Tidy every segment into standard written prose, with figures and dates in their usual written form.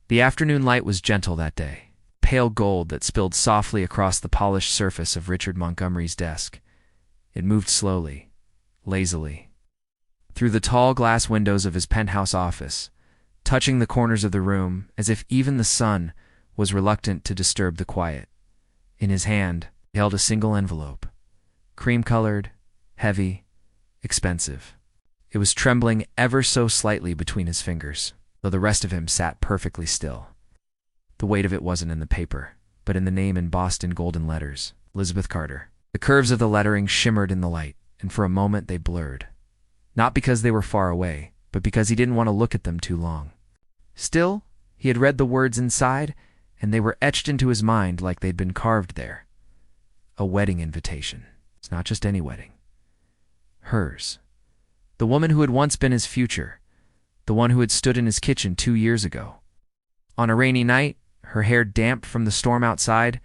The afternoon light was gentle that day, pale gold that spilled softly across the polished surface of Richard Montgomery's desk. It moved slowly, lazily, through the tall glass windows of his penthouse office, touching the corners of the room as if even the sun was reluctant to disturb the quiet. In his hand, he held a single envelope, cream-colored, heavy, expensive. It was trembling ever so slightly between his fingers, though the rest of him sat perfectly still. The weight of it wasn't in the paper, but in the name embossed in golden letters, Elizabeth Carter. The curves of the lettering shimmered in the light, and for a moment they blurred. Not because they were far away, but because he didn't want to look at them too long. Still, he had read the words inside, and they were etched into his mind like they'd been carved there. A wedding invitation. It's not just any wedding. Hers. The woman who had once been his future. The one who had stood in his kitchen 2 years ago. On a rainy night, her hair damp from the storm outside,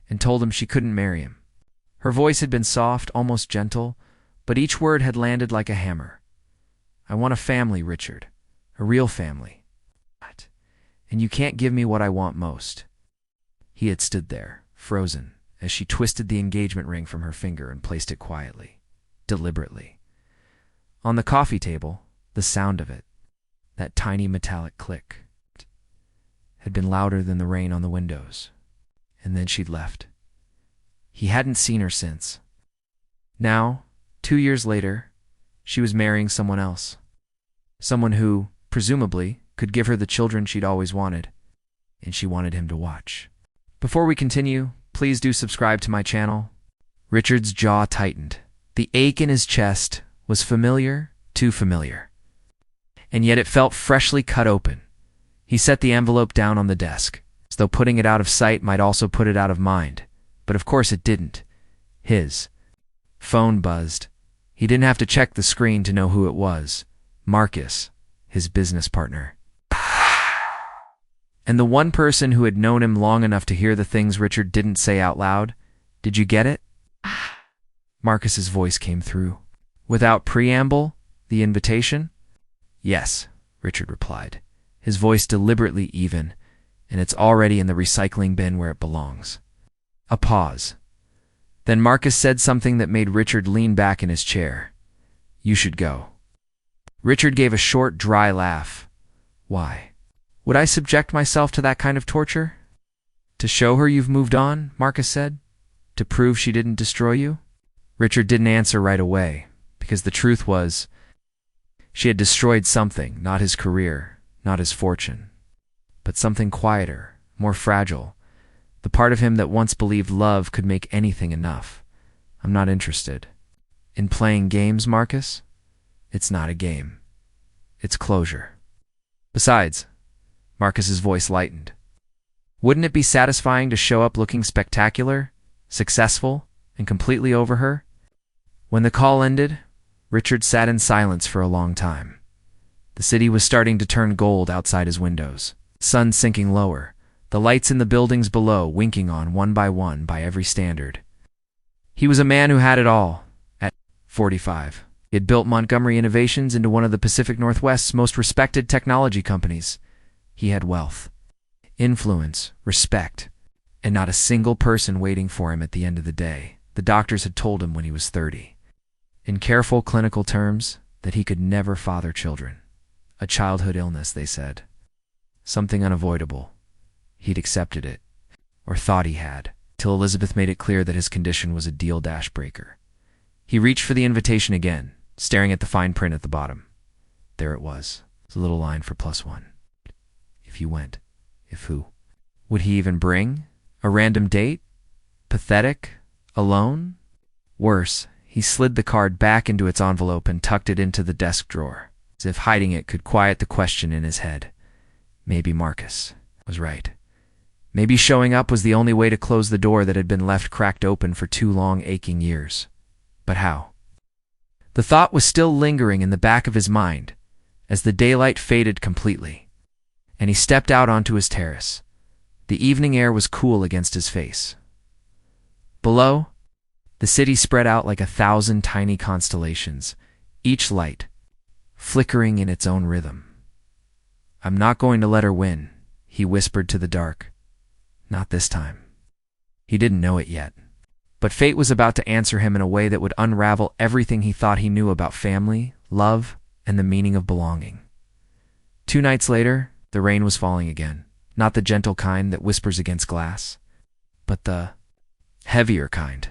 and told him she couldn't marry him. Her voice had been soft, almost gentle, but each word had landed like a hammer. I want a family, Richard. A real family. And you can't give me what I want most. He had stood there, frozen, as she twisted the engagement ring from her finger and placed it quietly, deliberately. On the coffee table, the sound of it, that tiny metallic click, had been louder than the rain on the windows. And then she'd left. He hadn't seen her since. Now, 2 years later, she was marrying someone else. Someone who, presumably, could give her the children she'd always wanted, and she wanted him to watch. Before we continue, please do subscribe to my channel. Richard's jaw tightened. The ache in his chest was familiar, too familiar. And yet it felt freshly cut open. He set the envelope down on the desk, as though putting it out of sight might also put it out of mind. But of course it didn't. His phone buzzed. He didn't have to check the screen to know who it was. Marcus, his business partner. And the one person who had known him long enough to hear the things Richard didn't say out loud. Did you get it? Marcus's voice came through. Without preamble, the invitation? Yes, Richard replied, his voice deliberately even, and it's already in the recycling bin where it belongs. A pause. Then Marcus said something that made Richard lean back in his chair. You should go. Richard gave a short, dry laugh. Why? Would I subject myself to that kind of torture? To show her you've moved on, Marcus said. To prove she didn't destroy you? Richard didn't answer right away, because the truth was, she had destroyed something, not his career, not his fortune, but something quieter, more fragile, the part of him that once believed love could make anything enough. I'm not interested. In playing games, Marcus? It's not a game. It's closure. Besides, Marcus's voice lightened. Wouldn't it be satisfying to show up looking spectacular, successful, and completely over her? When the call ended, Richard sat in silence for a long time. The city was starting to turn gold outside his windows, sun sinking lower, the lights in the buildings below winking on one by every standard. He was a man who had it all. At 45, he had built Montgomery Innovations into one of the Pacific Northwest's most respected technology companies. He had wealth, influence, respect, and not a single person waiting for him at the end of the day. The doctors had told him when he was 30, in careful clinical terms, that he could never father children. A childhood illness, they said. Something unavoidable. He'd accepted it, or thought he had, till Elizabeth made it clear that his condition was a deal-breaker. He reached for the invitation again, staring at the fine print at the bottom. There it was, a little line for +1. If you went. If who? Would he even bring? A random date? Pathetic? Alone? Worse, he slid the card back into its envelope and tucked it into the desk drawer, as if hiding it could quiet the question in his head. Maybe Marcus was right. Maybe showing up was the only way to close the door that had been left cracked open for 2 long, aching years. But how? The thought was still lingering in the back of his mind as the daylight faded completely, and he stepped out onto his terrace. The evening air was cool against his face. Below, the city spread out like 1,000 tiny constellations, each light, flickering in its own rhythm. I'm not going to let her win, he whispered to the dark. Not this time. He didn't know it yet. But fate was about to answer him in a way that would unravel everything he thought he knew about family, love, and the meaning of belonging. 2 nights later, the rain was falling again. Not the gentle kind that whispers against glass, but the heavier kind.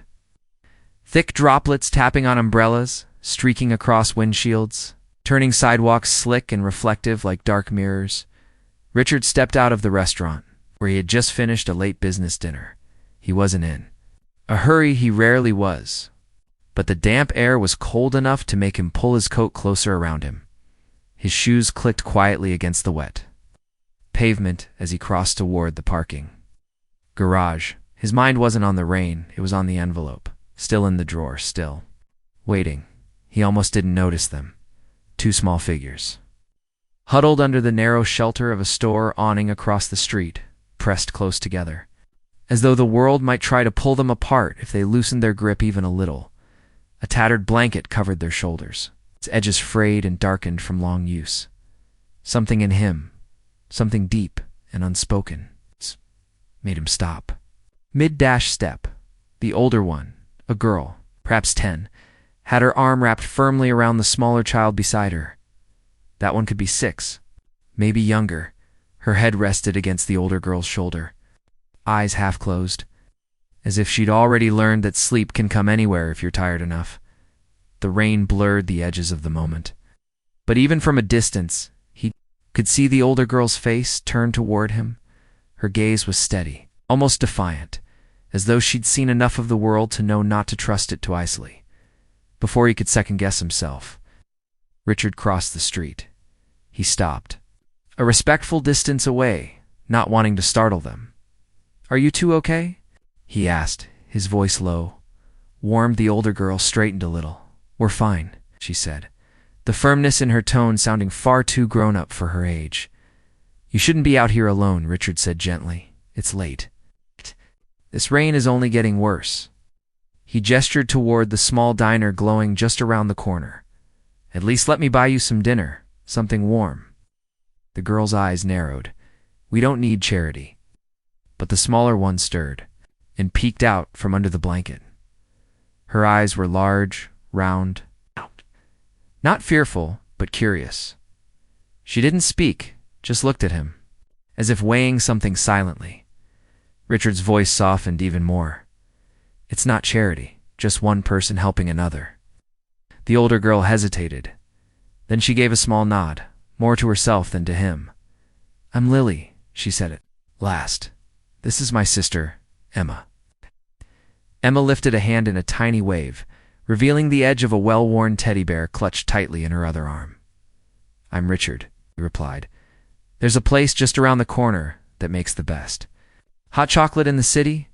Thick droplets tapping on umbrellas, streaking across windshields, turning sidewalks slick and reflective like dark mirrors. Richard stepped out of the restaurant, where he had just finished a late business dinner. He wasn't in a hurry, he rarely was, but the damp air was cold enough to make him pull his coat closer around him. His shoes clicked quietly against the wet pavement as he crossed toward the parking garage. His mind wasn't on the rain, it was on the envelope, still in the drawer, still waiting. He almost didn't notice them. 2 small figures, huddled under the narrow shelter of a store awning across the street, pressed close together, as though the world might try to pull them apart if they loosened their grip even a little. A tattered blanket covered their shoulders, its edges frayed and darkened from long use. Something in him, something deep and unspoken, made him stop. Mid-step, the older one, a girl, perhaps 10, had her arm wrapped firmly around the smaller child beside her. That one could be 6, maybe younger. Her head rested against the older girl's shoulder, eyes half closed, as if she'd already learned that sleep can come anywhere if you're tired enough. The rain blurred the edges of the moment, but even from a distance, he could see the older girl's face turned toward him. Her gaze was steady, almost defiant, as though she'd seen enough of the world to know not to trust it too easily. Before he could second-guess himself, Richard crossed the street. He stopped, a respectful distance away, not wanting to startle them. "Are you two okay?" he asked, his voice low. Warmed, the older girl straightened a little. "We're fine," she said, the firmness in her tone sounding far too grown-up for her age. "You shouldn't be out here alone," Richard said gently. "It's late. This rain is only getting worse." He gestured toward the small diner glowing just around the corner. "At least let me buy you some dinner, something warm." The girl's eyes narrowed. "We don't need charity." But the smaller one stirred and peeked out from under the blanket. Her eyes were large, round, not fearful, but curious. She didn't speak, just looked at him, as if weighing something silently. Richard's voice softened even more. "It's not charity, just one person helping another." The older girl hesitated. Then she gave a small nod, more to herself than to him. "I'm Lily," she said at last. "This is my sister, Emma." Emma lifted a hand in a tiny wave, revealing the edge of a well-worn teddy bear clutched tightly in her other arm. "I'm Richard," he replied. "There's a place just around the corner that makes the best hot chocolate in the city."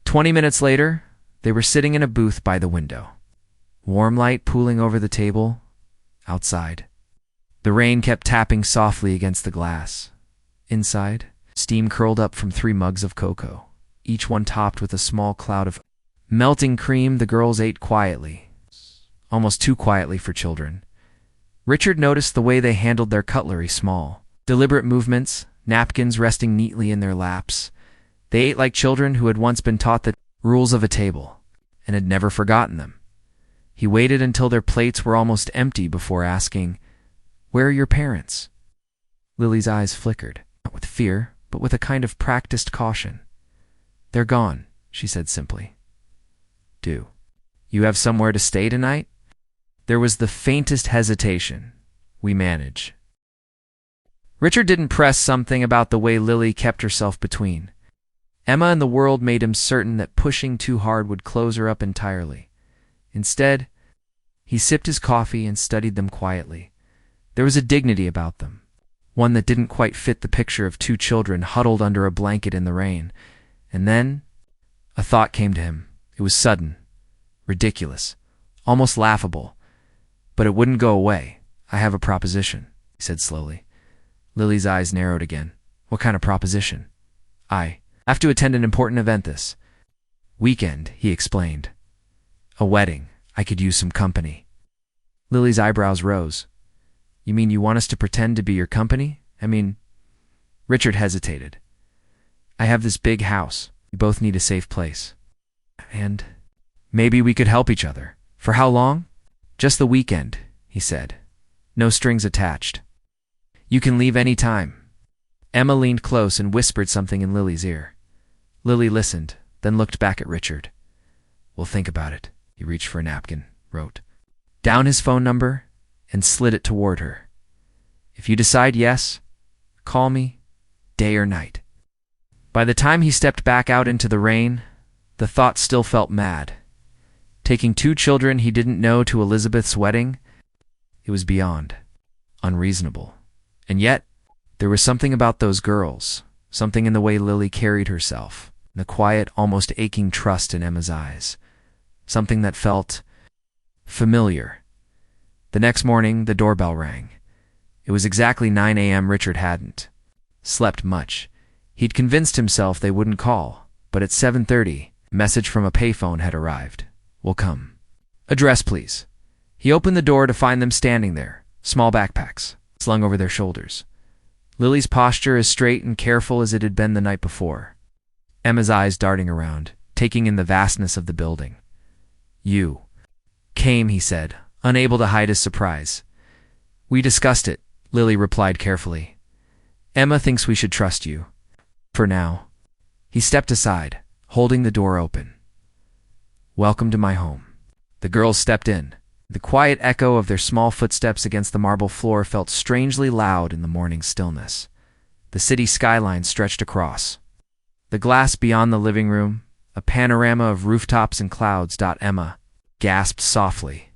20 minutes later, they were sitting in a booth by the window. Warm light pooling over the table, outside. The rain kept tapping softly against the glass. Inside, steam curled up from 3 mugs of cocoa, each one topped with a small cloud of melting cream. The girls ate quietly, almost too quietly for children. Richard noticed the way they handled their cutlery, small, deliberate movements, napkins resting neatly in their laps. They ate like children who had once been taught the rules of a table and had never forgotten them. He waited until their plates were almost empty before asking, "Where are your parents?" Lily's eyes flickered, not with fear, but with a kind of practiced caution. "They're gone," she said simply. "Do you have somewhere to stay tonight?" There was the faintest hesitation. "We manage." Richard didn't press something about the way Lily kept herself between. Emma and the world made him certain that pushing too hard would close her up entirely. Instead, he sipped his coffee and studied them quietly. There was a dignity about them, one that didn't quite fit the picture of 2 children huddled under a blanket in the rain. And then a thought came to him. It was sudden, ridiculous, almost laughable, but it wouldn't go away. "I have a proposition," he said slowly. Lily's eyes narrowed again. "What kind of proposition?" "I have to attend an important event this weekend," he explained. "A wedding. I could use some company." Lily's eyebrows rose. "You mean you want us to pretend to be your company? I mean, Richard hesitated. I have this big house. We both need a safe place. And maybe we could help each other. For how long? Just the weekend, he said. No strings attached. You can leave any time. Emma leaned close and whispered something in Lily's ear. Lily listened, then looked back at Richard. We'll think about it. He reached for a napkin, wrote down his phone number, and slid it toward her. If you decide yes, call me, day or night. By the time he stepped back out into the rain, the thought still felt mad. Taking 2 children he didn't know to Elizabeth's wedding, it was beyond unreasonable. And yet, there was something about those girls, something in the way Lily carried herself, the quiet, almost aching trust in Emma's eyes, something that felt familiar. The next morning, the doorbell rang. It was exactly 9 a.m. Richard hadn't slept much. He'd convinced himself they wouldn't call, but at 7:30, a message from a payphone had arrived. Will come. Address, please. He opened the door to find them standing there, small backpacks slung over their shoulders. Lily's posture as straight and careful as it had been the night before. Emma's eyes darting around, taking in the vastness of the building. You came, he said, unable to hide his surprise. We discussed it, Lily replied carefully. Emma thinks we should trust you. For now. He stepped aside, holding the door open. Welcome to my home. The girls stepped in. The quiet echo of their small footsteps against the marble floor felt strangely loud in the morning stillness. The city skyline stretched across. The glass beyond the living room, a panorama of rooftops and clouds. Emma gasped softly.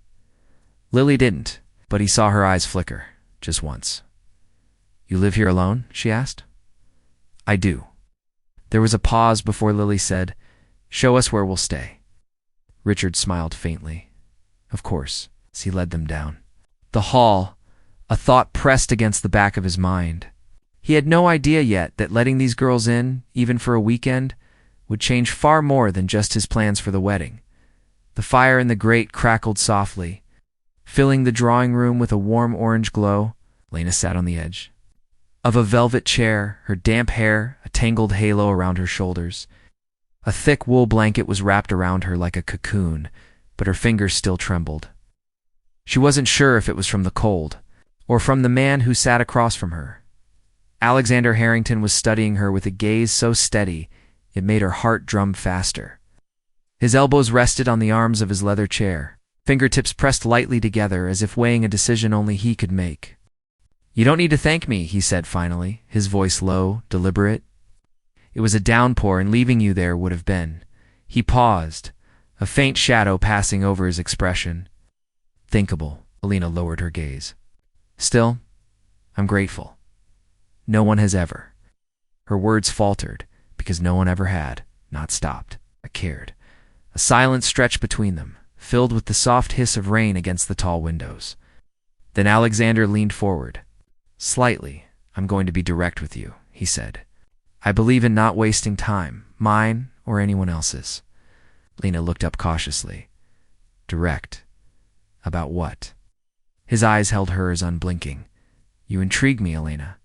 Lily didn't, but he saw her eyes flicker, just once. You live here alone? She asked. I do. There was a pause before Lily said, Show us where we'll stay. Richard smiled faintly. Of course, as he led them down. The hall, a thought pressed against the back of his mind. He had no idea yet that letting these girls in, even for a weekend, would change far more than just his plans for the wedding. The fire in the grate crackled softly, filling the drawing room with a warm orange glow. Lena sat on the edge of a velvet chair, her damp hair a tangled halo around her shoulders. A thick wool blanket was wrapped around her like a cocoon, but her fingers still trembled. She wasn't sure if it was from the cold, or from the man who sat across from her. Alexander Harrington was studying her with a gaze so steady it made her heart drum faster. His elbows rested on the arms of his leather chair, fingertips pressed lightly together as if weighing a decision only he could make. You don't need to thank me, he said finally, his voice low, deliberate. It was a downpour, and leaving you there would have been. He paused, a faint shadow passing over his expression. Thinkable. Alina lowered her gaze. Still, I'm grateful. No one has ever. Her words faltered, because no one ever had, not stopped, or cared. A silence stretched between them, filled with the soft hiss of rain against the tall windows. Then Alexander leaned forward. Slightly, I'm going to be direct with you, he said. I believe in not wasting time, mine or anyone else's. Lena looked up cautiously. Direct? About what? His eyes held hers unblinking. You intrigue me, Elena.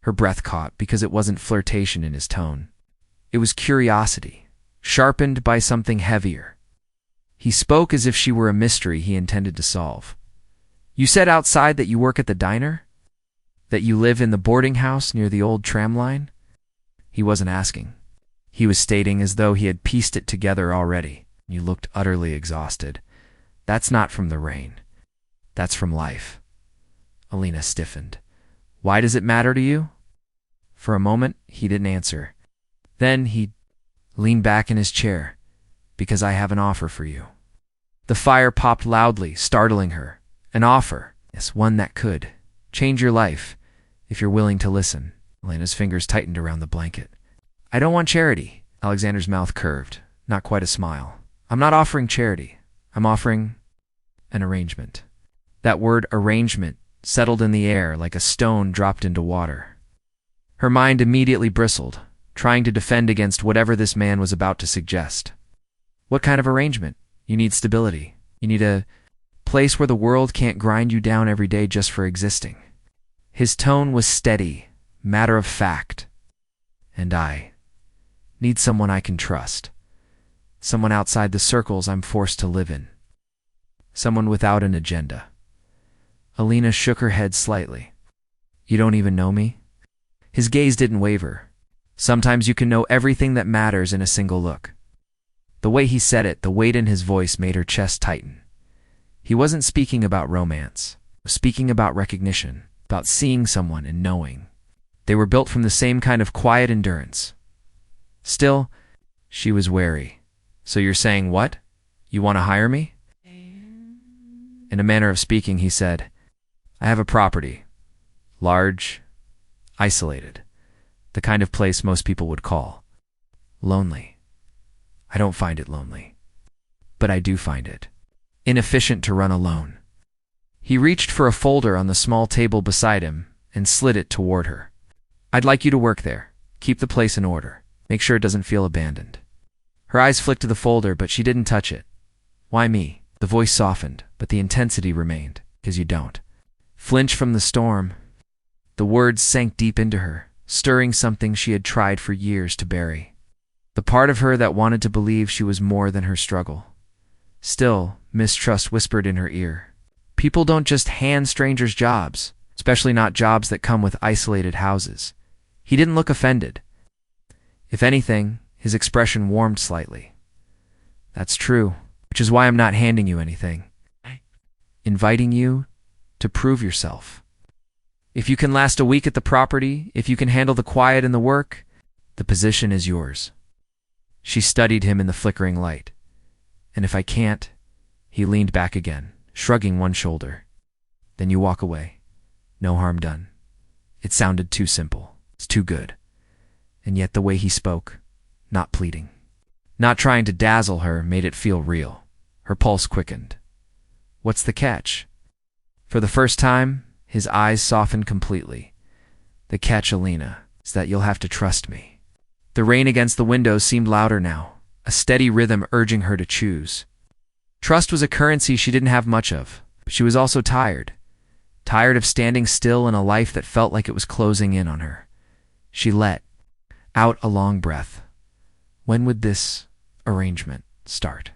Her breath caught because it wasn't flirtation in his tone. It was curiosity, sharpened by something heavier. He spoke as if she were a mystery he intended to solve. You said outside that you work at the diner? That you live in the boarding house near the old tram line? He wasn't asking. He was stating as though he had pieced it together already. You looked utterly exhausted. That's not from the rain. That's from life. Alina stiffened. Why does it matter to you? For a moment, he didn't answer. Then he leaned back in his chair. Because I have an offer for you. The fire popped loudly, startling her. An offer. Yes, one that could change your life, if you're willing to listen. Elena's fingers tightened around the blanket. I don't want charity. Alexander's mouth curved, not quite a smile. I'm not offering charity. I'm offering an arrangement. That word arrangement settled in the air like a stone dropped into water. Her mind immediately bristled, trying to defend against whatever this man was about to suggest. What kind of arrangement? You need stability. You need a place where the world can't grind you down every day just for existing. His tone was steady, matter of fact. And I need someone I can trust. Someone outside the circles I'm forced to live in. Someone without an agenda. Alina shook her head slightly. You don't even know me? His gaze didn't waver. Sometimes you can know everything that matters in a single look. The way he said it, the weight in his voice made her chest tighten. He wasn't speaking about romance. He was speaking about recognition, about seeing someone and knowing. They were built from the same kind of quiet endurance. Still, she was wary. So you're saying what? You want to hire me? In a manner of speaking, he said, I have a property. Large, isolated. The kind of place most people would call lonely. I don't find it lonely. But I do find it inefficient to run alone. He reached for a folder on the small table beside him and slid it toward her. I'd like you to work there. Keep the place in order. Make sure it doesn't feel abandoned. Her eyes flicked to the folder, but she didn't touch it. Why me? The voice softened, but the intensity remained. 'Cause you don't. Flinch from the storm. The words sank deep into her, stirring something she had tried for years to bury. The part of her that wanted to believe she was more than her struggle. Still, mistrust whispered in her ear. People don't just hand strangers jobs, especially not jobs that come with isolated houses. He didn't look offended. If anything, his expression warmed slightly. That's true, which is why I'm not handing you anything. Inviting you to prove yourself. If you can last a week at the property, if you can handle the quiet and the work, the position is yours. She studied him in the flickering light. And if I can't, he leaned back again, shrugging one shoulder. Then you walk away. No harm done. It sounded too simple. It's too good. And yet the way he spoke, not pleading, not trying to dazzle her, made it feel real. Her pulse quickened. What's the catch? For the first time, his eyes softened completely. The catch, Alina, is that you'll have to trust me. The rain against the window seemed louder now, a steady rhythm urging her to choose. Trust was a currency she didn't have much of, but she was also tired. Tired of standing still in a life that felt like it was closing in on her. She let out a long breath. When would this arrangement start?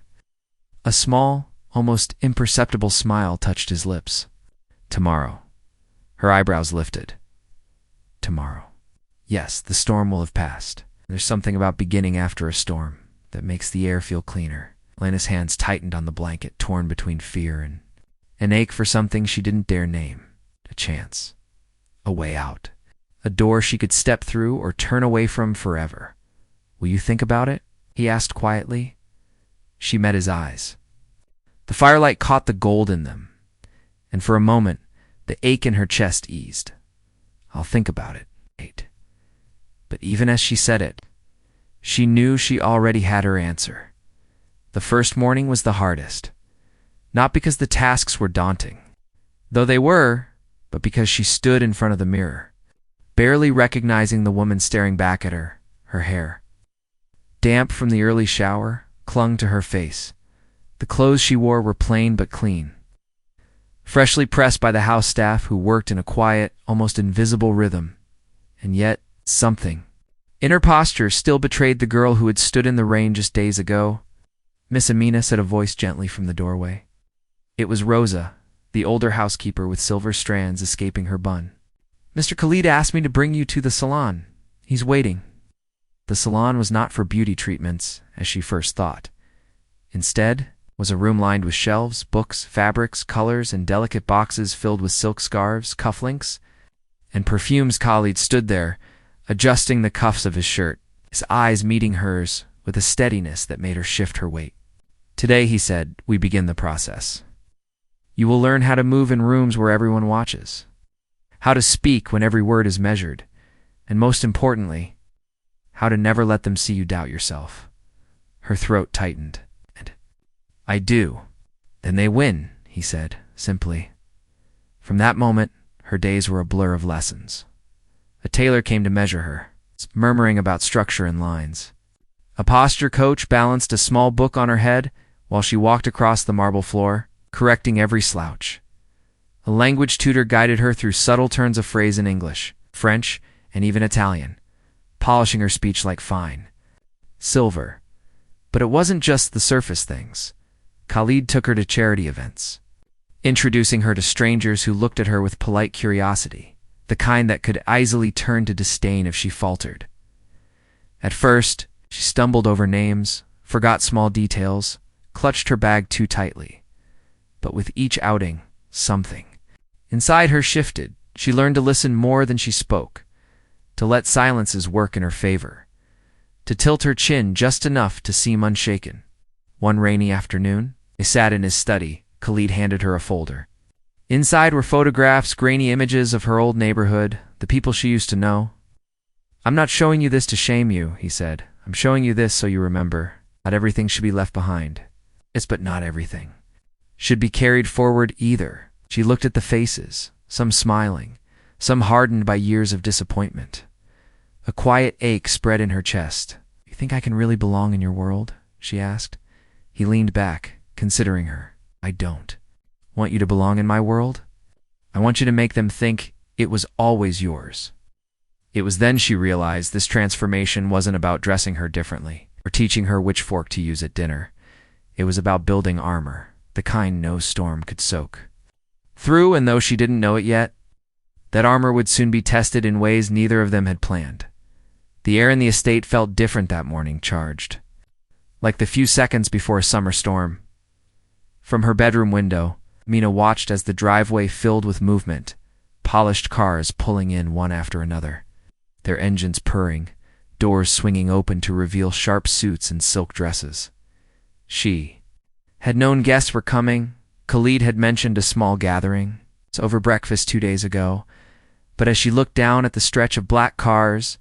A small, almost imperceptible smile touched his lips. Tomorrow. Her eyebrows lifted. Tomorrow. Yes, the storm will have passed. There's something about beginning after a storm that makes the air feel cleaner. Lena's hands tightened on the blanket, torn between fear and an ache for something she didn't dare name. A chance. A way out. A door she could step through or turn away from forever. Will you think about it? He asked quietly. She met his eyes. The firelight caught the gold in them, and for a moment, the ache in her chest eased. I'll think about it. But even as she said it, she knew she already had her answer. The first morning was the hardest. Not because the tasks were daunting, though they were, but because she stood in front of the mirror, barely recognizing the woman staring back at her, her hair, damp from the early shower, clung to her face. The clothes she wore were plain but clean, freshly pressed by the house staff who worked in a quiet, almost invisible rhythm. And yet, something in her posture still betrayed the girl who had stood in the rain just days ago. Miss Amina, said a voice gently from the doorway. It was Rosa, the older housekeeper with silver strands escaping her bun. Mr. Khalid asked me to bring you to the salon. He's waiting. The salon was not for beauty treatments, as she first thought. Instead, was a room lined with shelves, books, fabrics, colors, and delicate boxes filled with silk scarves, cufflinks, and perfumes. Khalid stood there, adjusting the cuffs of his shirt, his eyes meeting hers with a steadiness that made her shift her weight. Today, he said, we begin the process. You will learn how to move in rooms where everyone watches, how to speak when every word is measured, and most importantly, how to never let them see you doubt yourself. Her throat tightened. I do. Then they win, he said, simply. From that moment, her days were a blur of lessons. A tailor came to measure her, murmuring about structure and lines. A posture coach balanced a small book on her head while she walked across the marble floor, correcting every slouch. A language tutor guided her through subtle turns of phrase in English, French, and even Italian, polishing her speech like fine silver. But it wasn't just the surface things. Khalid took her to charity events, introducing her to strangers who looked at her with polite curiosity, the kind that could easily turn to disdain if she faltered. At first, she stumbled over names, forgot small details, clutched her bag too tightly. But with each outing, something inside her shifted. She learned to listen more than she spoke, to let silences work in her favor, to tilt her chin just enough to seem unshaken. One rainy afternoon, they sat in his study. Khalid handed her a folder. Inside were photographs, grainy images of her old neighborhood, the people she used to know. "I'm not showing you this to shame you," he said. "I'm showing you this so you remember. Not everything should be left behind. But not everything should be carried forward either." She looked at the faces, some smiling, some hardened by years of disappointment. A quiet ache spread in her chest. "You think I can really belong in your world?" she asked. He leaned back, considering her. "I don't want you to belong in my world. I want you to make them think it was always yours." It was then she realized this transformation wasn't about dressing her differently or teaching her which fork to use at dinner. It was about building armor, the kind no storm could soak through, and though she didn't know it yet, that armor would soon be tested in ways neither of them had planned. The air in the estate felt different that morning, charged, like the few seconds before a summer storm. From her bedroom window, Mina watched as the driveway filled with movement, polished cars pulling in one after another, their engines purring, doors swinging open to reveal sharp suits and silk dresses. She had known guests were coming. Khalid had mentioned a small gathering over breakfast 2 days ago, but as she looked down at the stretch of black cars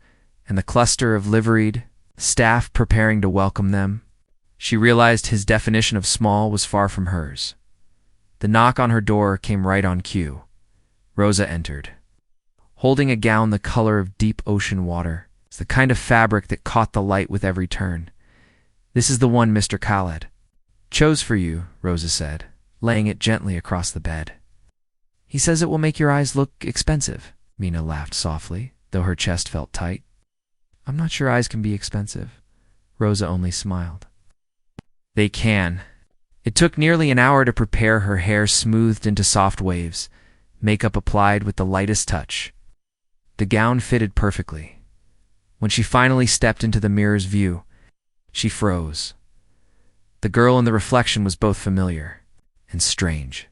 and the cluster of liveried staff preparing to welcome them, she realized his definition of small was far from hers. The knock on her door came right on cue. Rosa entered, holding a gown the color of deep ocean water. It's the kind of fabric that caught the light with every turn. "This is the one Mr. Khaled chose for you," Rosa said, laying it gently across the bed. "He says it will make your eyes look expensive." Mina laughed softly, though her chest felt tight. "I'm not sure eyes can be expensive." Rosa only smiled. "They can." It took nearly an hour to prepare her hair smoothed into soft waves, makeup applied with the lightest touch. The gown fitted perfectly. When she finally stepped into the mirror's view, she froze. The girl in the reflection was both familiar and strange.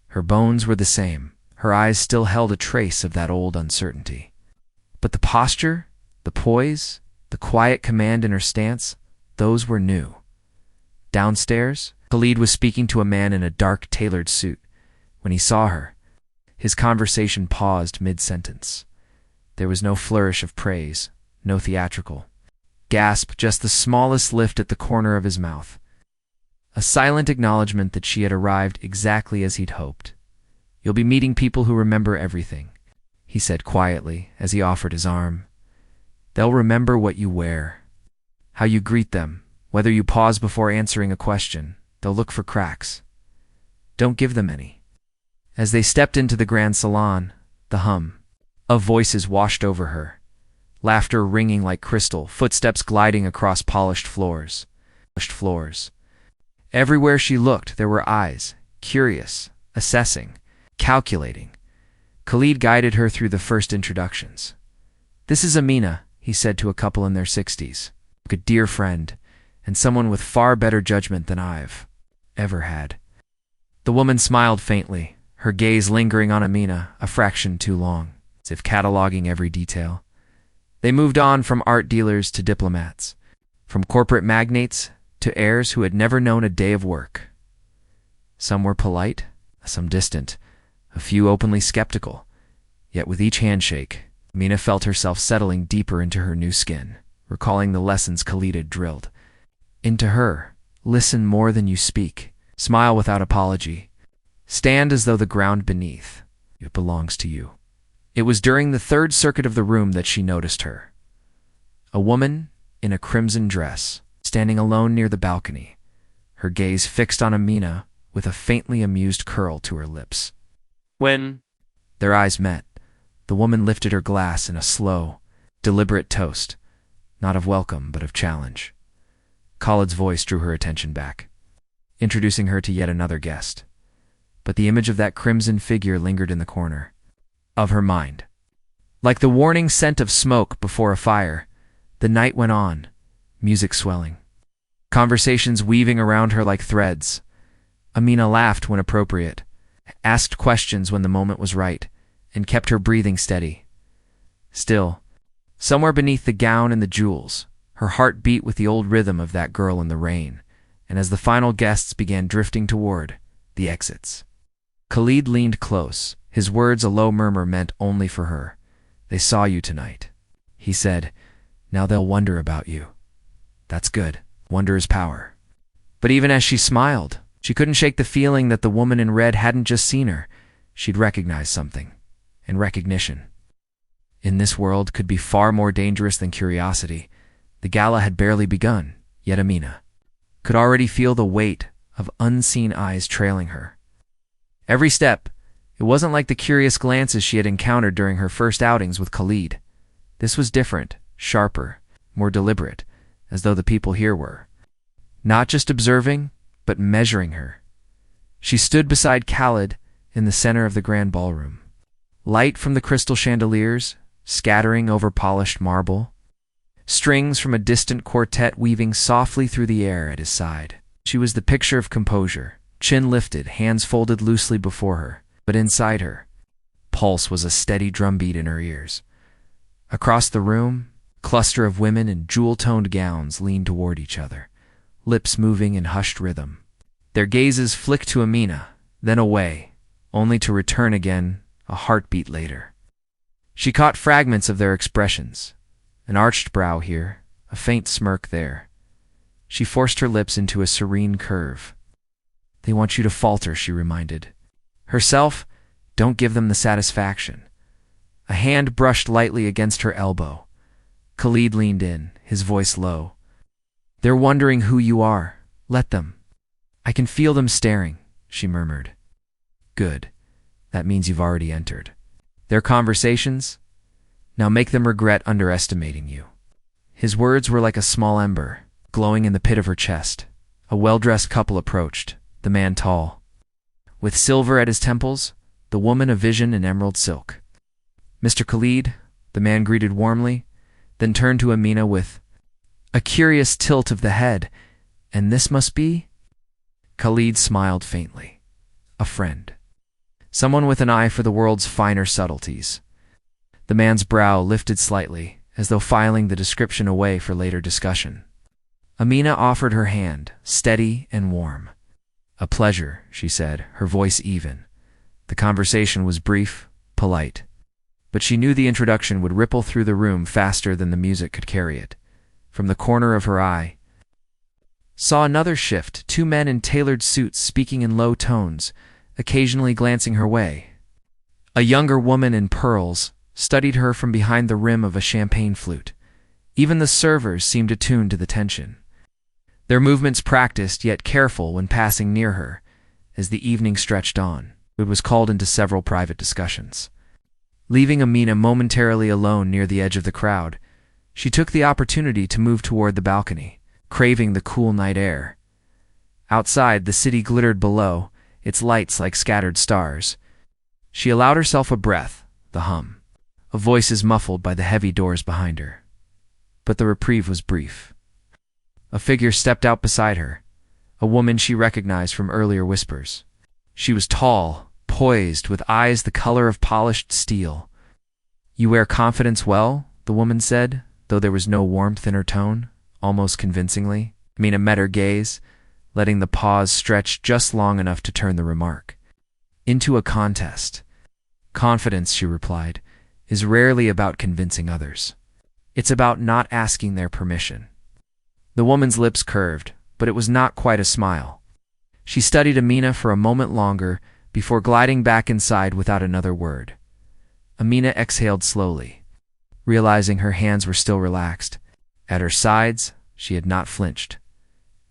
Her bones were the same. Her eyes still held a trace of that old uncertainty. But the posture, the poise, the quiet command in her stance, those were new. Downstairs, Khalid was speaking to a man in a dark, tailored suit. When he saw her, his conversation paused mid-sentence. There was no flourish of praise, no theatrical gasp, just the smallest lift at the corner of his mouth. A silent acknowledgement that she had arrived exactly as he'd hoped. "You'll be meeting people who remember everything," he said quietly as he offered his arm. "They'll remember what you wear, how you greet them, whether you pause before answering a question. They'll look for cracks. Don't give them any." As they stepped into the grand salon, the hum of voices washed over her, laughter ringing like crystal, footsteps gliding across polished floors. Everywhere she looked, there were eyes, curious, assessing, calculating. Khalid guided her through the first introductions. "This is Amina," he said to a couple in their 60s, "a dear friend, and someone with far better judgment than I've ever had." The woman smiled faintly, her gaze lingering on Amina a fraction too long, as if cataloging every detail. They moved on from art dealers to diplomats, from corporate magnates to heirs who had never known a day of work. Some were polite, some distant, a few openly skeptical. Yet with each handshake, Amina felt herself settling deeper into her new skin, recalling the lessons Khalid had drilled into her. Listen more than you speak. Smile without apology. Stand as though the ground beneath it belongs to you. It was during the third circuit of the room that she noticed her. A woman in a crimson dress, standing alone near the balcony, her gaze fixed on Amina with a faintly amused curl to her lips. When their eyes met, The woman lifted her glass in a slow, deliberate toast, not of welcome but of challenge. Khalid's voice drew her attention back, introducing her to yet another guest. But the image of that crimson figure lingered in the corner of her mind. Like the warning scent of smoke before a fire, the night went on, music swelling, conversations weaving around her like threads. Amina laughed when appropriate, asked questions when the moment was right, and kept her breathing steady. Still, somewhere beneath the gown and the jewels, her heart beat with the old rhythm of that girl in the rain, and as the final guests began drifting toward the exits, Khalid leaned close, his words a low murmur meant only for her. "They saw you tonight," he said. "Now they'll wonder about you." "That's good. Wonder is power." But even as she smiled, she couldn't shake the feeling that the woman in red hadn't just seen her. She'd recognized something. And recognition, in this world, could be far more dangerous than curiosity. The gala had barely begun, yet Amina could already feel the weight of unseen eyes trailing her. Every step, it wasn't like the curious glances she had encountered during her first outings with Khalid. This was different, sharper, more deliberate, as though the people here were not just observing, but measuring her. She stood beside Khalid in the center of the grand ballroom. Light from the crystal chandeliers, scattering over polished marble. Strings from a distant quartet weaving softly through the air at his side. She was the picture of composure, chin lifted, hands folded loosely before her. But inside her, pulse was a steady drumbeat in her ears. Across the room, a cluster of women in jewel-toned gowns leaned toward each other, lips moving in hushed rhythm. Their gazes flicked to Amina, then away, only to return again a heartbeat later. She caught fragments of their expressions, an arched brow here, a faint smirk there. She forced her lips into a serene curve. "They want you to falter," she reminded herself. "Don't give them the satisfaction." A hand brushed lightly against her elbow. Khalid leaned in, his voice low. "They're wondering who you are. Let them." "I can feel them staring," she murmured. "Good. That means you've already entered their conversations. Now make them regret underestimating you." His words were like a small ember, glowing in the pit of her chest. A well-dressed couple approached, the man tall, with silver at his temples, the woman a vision in emerald silk. "Mr. Khalid," the man greeted warmly, then turned to Amina with a curious tilt of the head. "And this must be?" Khalid smiled faintly. "A friend. Someone with an eye for the world's finer subtleties." The man's brow lifted slightly, as though filing the description away for later discussion. Amina offered her hand, steady and warm. "A pleasure," she said, her voice even. The conversation was brief, polite, but she knew the introduction would ripple through the room faster than the music could carry it. From the corner of her eye, saw another shift, two men in tailored suits speaking in low tones, occasionally glancing her way. A younger woman in pearls studied her from behind the rim of a champagne flute. Even the servers seemed attuned to the tension, their movements practiced yet careful when passing near her. As the evening stretched on, it was called into several private discussions. Leaving Amina momentarily alone near the edge of the crowd, she took the opportunity to move toward the balcony, craving the cool night air. Outside, the city glittered below, its lights like scattered stars. She allowed herself a breath, the hum of voices muffled by the heavy doors behind her. But the reprieve was brief. A figure stepped out beside her, a woman she recognized from earlier whispers. She was tall, poised, with eyes the color of polished steel. "You wear confidence well," the woman said, though there was no warmth in her tone, almost convincingly. Amina met her gaze, letting the pause stretch just long enough to turn the remark into a contest. "Confidence," she replied, "is rarely about convincing others. It's about not asking their permission." The woman's lips curved, but it was not quite a smile. She studied Amina for a moment longer before gliding back inside without another word. Amina exhaled slowly, realizing her hands were still relaxed. At her sides, she had not flinched.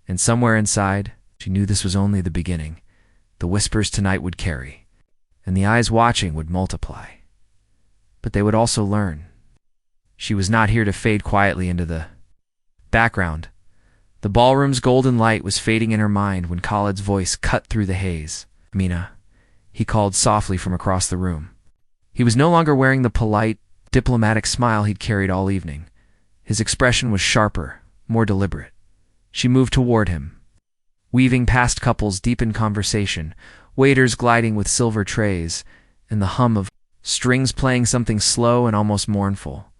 And somewhere inside, she knew this was only the beginning. The whispers tonight would carry, and the eyes watching would multiply. but they would also learn. She was not here to fade quietly into the background. The ballroom's golden light was fading in her mind when Khalid's voice cut through the haze. "Amina," he called softly from across the room. He was no longer wearing the polite, diplomatic smile he'd carried all evening. His expression was sharper, more deliberate. She moved toward him, weaving past couples deep in conversation, waiters gliding with silver trays, and the hum of strings playing something slow and almost mournful.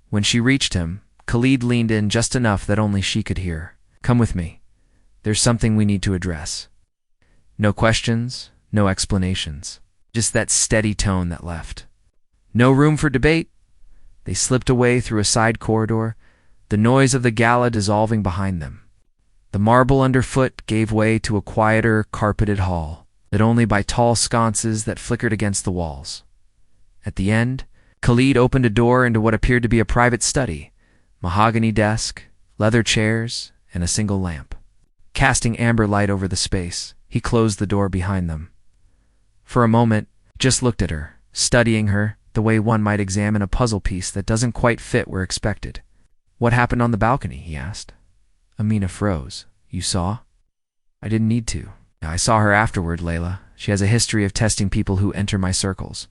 When she reached him, Khalid leaned in just enough that only she could hear. "Come with me. There's something we need to address." No questions, no explanations. Just that steady tone that left. No room for debate. They slipped away through a side corridor, the noise of the gala dissolving behind them. The marble underfoot gave way to a quieter, carpeted hall, lit only by tall sconces that flickered against the walls. At the end, Khalid opened a door into what appeared to be a private study, mahogany desk, leather chairs, and a single lamp. Casting amber light over the space, he closed the door behind them. For a moment, just looked at her, studying her the way one might examine a puzzle piece that doesn't quite fit where expected. "What happened on the balcony?" he asked. Amina froze. "You saw?" "I didn't need to. I saw her afterward, Layla. She has a history of testing people who enter my circles."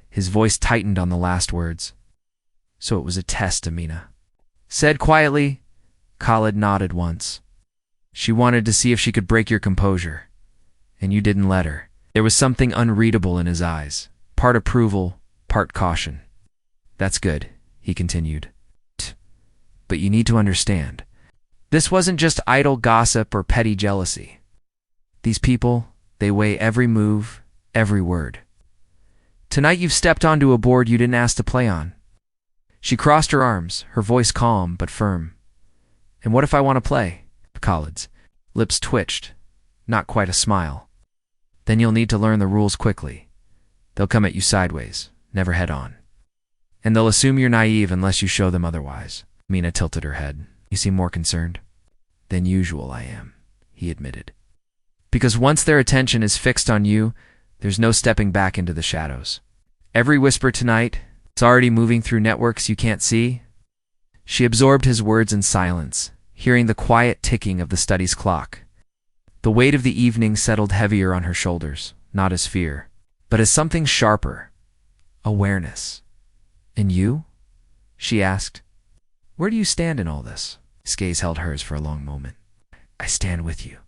His voice tightened on the last words. "So it was a test, Amina." Said quietly. Khalid nodded once. "She wanted to see if she could break your composure. And you didn't let her." There was something unreadable in his eyes, part approval, part caution. "That's good," he continued. "But you need to understand. This wasn't just idle gossip or petty jealousy. These people, they weigh every move, every word. Tonight you've stepped onto a board you didn't ask to play on." She crossed her arms, her voice calm but firm. "And what if I want to play?" Khalid's lips twitched, not quite a smile. "Then you'll need to learn the rules quickly. They'll come at you sideways, never head on. And they'll assume you're naive unless you show them otherwise." Mina tilted her head. "You seem more concerned." "Than usual I am," he admitted. "Because once their attention is fixed on you, there's no stepping back into the shadows. Every whisper tonight, it's already moving through networks you can't see." She absorbed his words in silence, hearing the quiet ticking of the study's clock. The weight of the evening settled heavier on her shoulders, not as fear, but as something sharper. Awareness. "And you?" she asked. "Where do you stand in all this?" His gaze held hers for a long moment. "I stand with you.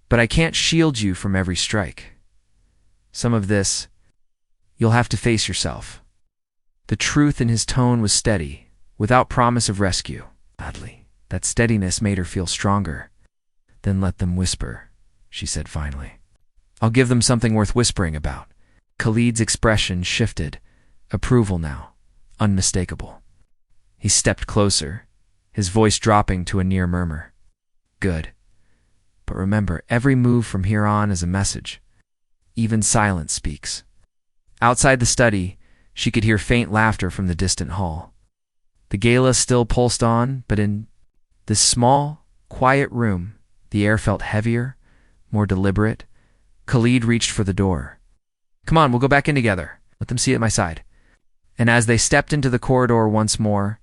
But I can't shield you from every strike. Some of this, you'll have to face yourself." The truth in his tone was steady, without promise of rescue. Oddly, that steadiness made her feel stronger. "Then let them whisper," she said finally. "I'll give them something worth whispering about." Khalid's expression shifted, approval now, unmistakable. He stepped closer, his voice dropping to a near murmur. "Good. But remember, every move from here on is a message. Even silence speaks." Outside the study, she could hear faint laughter from the distant hall. The gala still pulsed on, but in this small, quiet room, the air felt heavier, more deliberate. Khalid reached for the door. "Come on, we'll go back in together. Let them see at my side." And as they stepped into the corridor once more,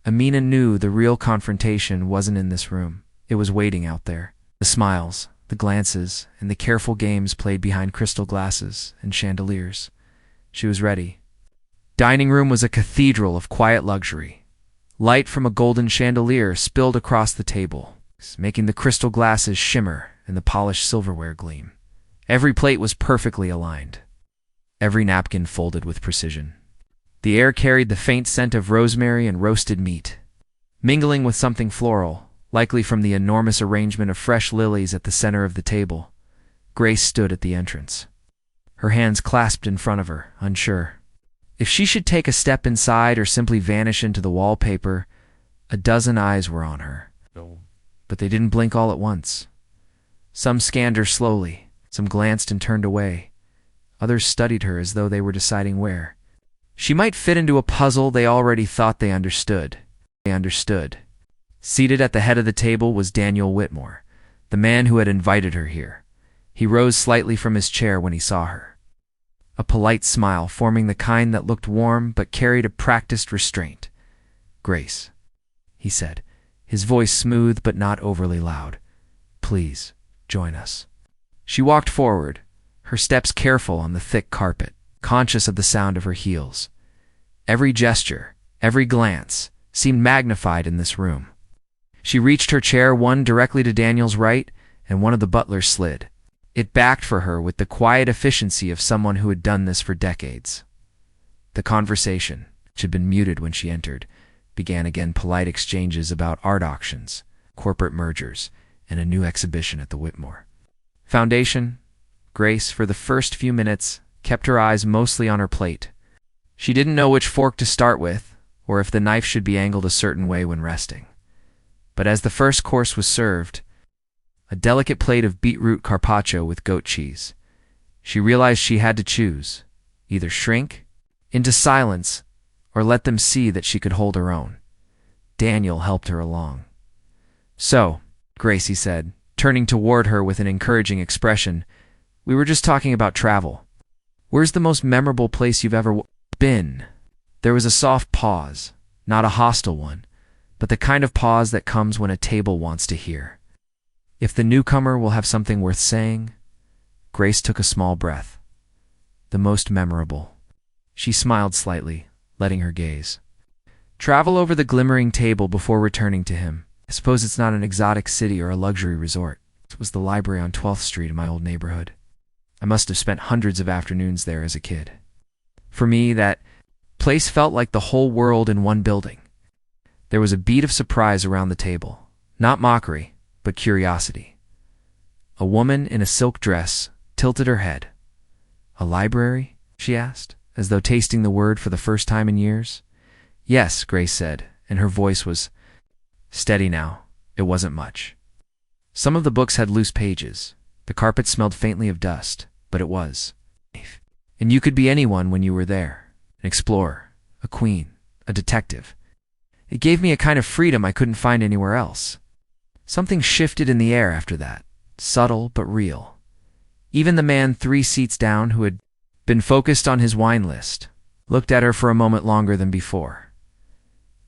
Amina knew the real confrontation wasn't in this room. It was waiting out there. The smiles, the glances, and the careful games played behind crystal glasses and chandeliers. She was ready. Dining room was a cathedral of quiet luxury. Light from a golden chandelier spilled across the table, making the crystal glasses shimmer and the polished silverware gleam. Every plate was perfectly aligned, every napkin folded with precision. The air carried the faint scent of rosemary and roasted meat, mingling with something floral, likely from the enormous arrangement of fresh lilies at the center of the table. Grace stood at the entrance, her hands clasped in front of her, unsure. If she should take a step inside or simply vanish into the wallpaper, a dozen eyes were on her. But they didn't blink all at once. Some scanned her slowly, some glanced and turned away. Others studied her as though they were deciding where. She might fit into a puzzle they already thought they understood. Seated at the head of the table was Daniel Whitmore, the man who had invited her here. He rose slightly from his chair when he saw her. a polite smile forming the kind that looked warm but carried a practiced restraint. "Grace," he said, his voice smooth but not overly loud. "Please, join us." She walked forward, her steps careful on the thick carpet, conscious of the sound of her heels. Every gesture, every glance, seemed magnified in this room. She reached her chair, one directly to Daniel's right, and one of the butlers slid. It backed for her with the quiet efficiency of someone who had done this for decades. The conversation, which had been muted when she entered, began again, polite exchanges about art auctions, corporate mergers, and a new exhibition at the Whitmore Foundation. Grace, for the first few minutes, kept her eyes mostly on her plate. She didn't know which fork to start with, or if the knife should be angled a certain way when resting. But as the first course was served, a delicate plate of beetroot carpaccio with goat cheese, she realized she had to choose, either shrink into silence or let them see that she could hold her own. Daniel helped her along. "So," Gracie said, turning toward her with an encouraging expression, "we were just talking about travel. Where's the most memorable place you've ever been?" There was a soft pause, not a hostile one, but the kind of pause that comes when a table wants to hear. If the newcomer will have something worth saying, Grace took a small breath. "The most memorable." She smiled slightly, letting her gaze travel over the glimmering table before returning to him. "I suppose it's not an exotic city or a luxury resort. It was the library on 12th Street in my old neighborhood. I must have spent hundreds of afternoons there as a kid. For me, that place felt like the whole world in one building." There was a beat of surprise around the table, not mockery, but curiosity. A woman in a silk dress tilted her head. "A library?" she asked, as though tasting the word for the first time in years. "Yes," Grace said, and her voice was steady now. It wasn't much. Some of the books had loose pages. The carpet smelled faintly of dust, but it was safe. And you could be anyone when you were there. An explorer, a queen, a detective. It gave me a kind of freedom I couldn't find anywhere else. Something shifted in the air after that, subtle but real. Even the man 3 seats down, who had been focused on his wine list, looked at her for a moment longer than before.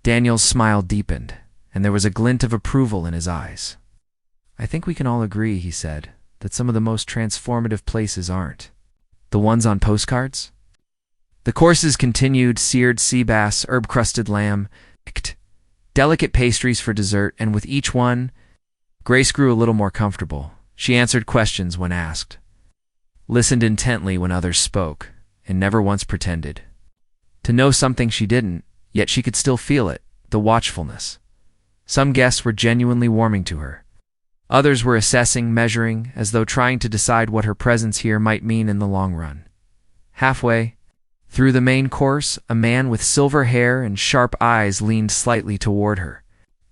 Daniel's smile deepened, and there was a glint of approval in his eyes. "I think we can all agree," he said, "that some of the most transformative places aren't the ones on postcards." The courses continued: seared sea bass, herb-crusted lamb, delicate pastries for dessert, and with each one, Grace grew a little more comfortable. She answered questions when asked, listened intently when others spoke, and never once pretended to know something she didn't, yet she could still feel it, the watchfulness. Some guests were genuinely warming to her. Others were assessing, measuring, as though trying to decide what her presence here might mean in the long run. Halfway through the main course, a man with silver hair and sharp eyes leaned slightly toward her.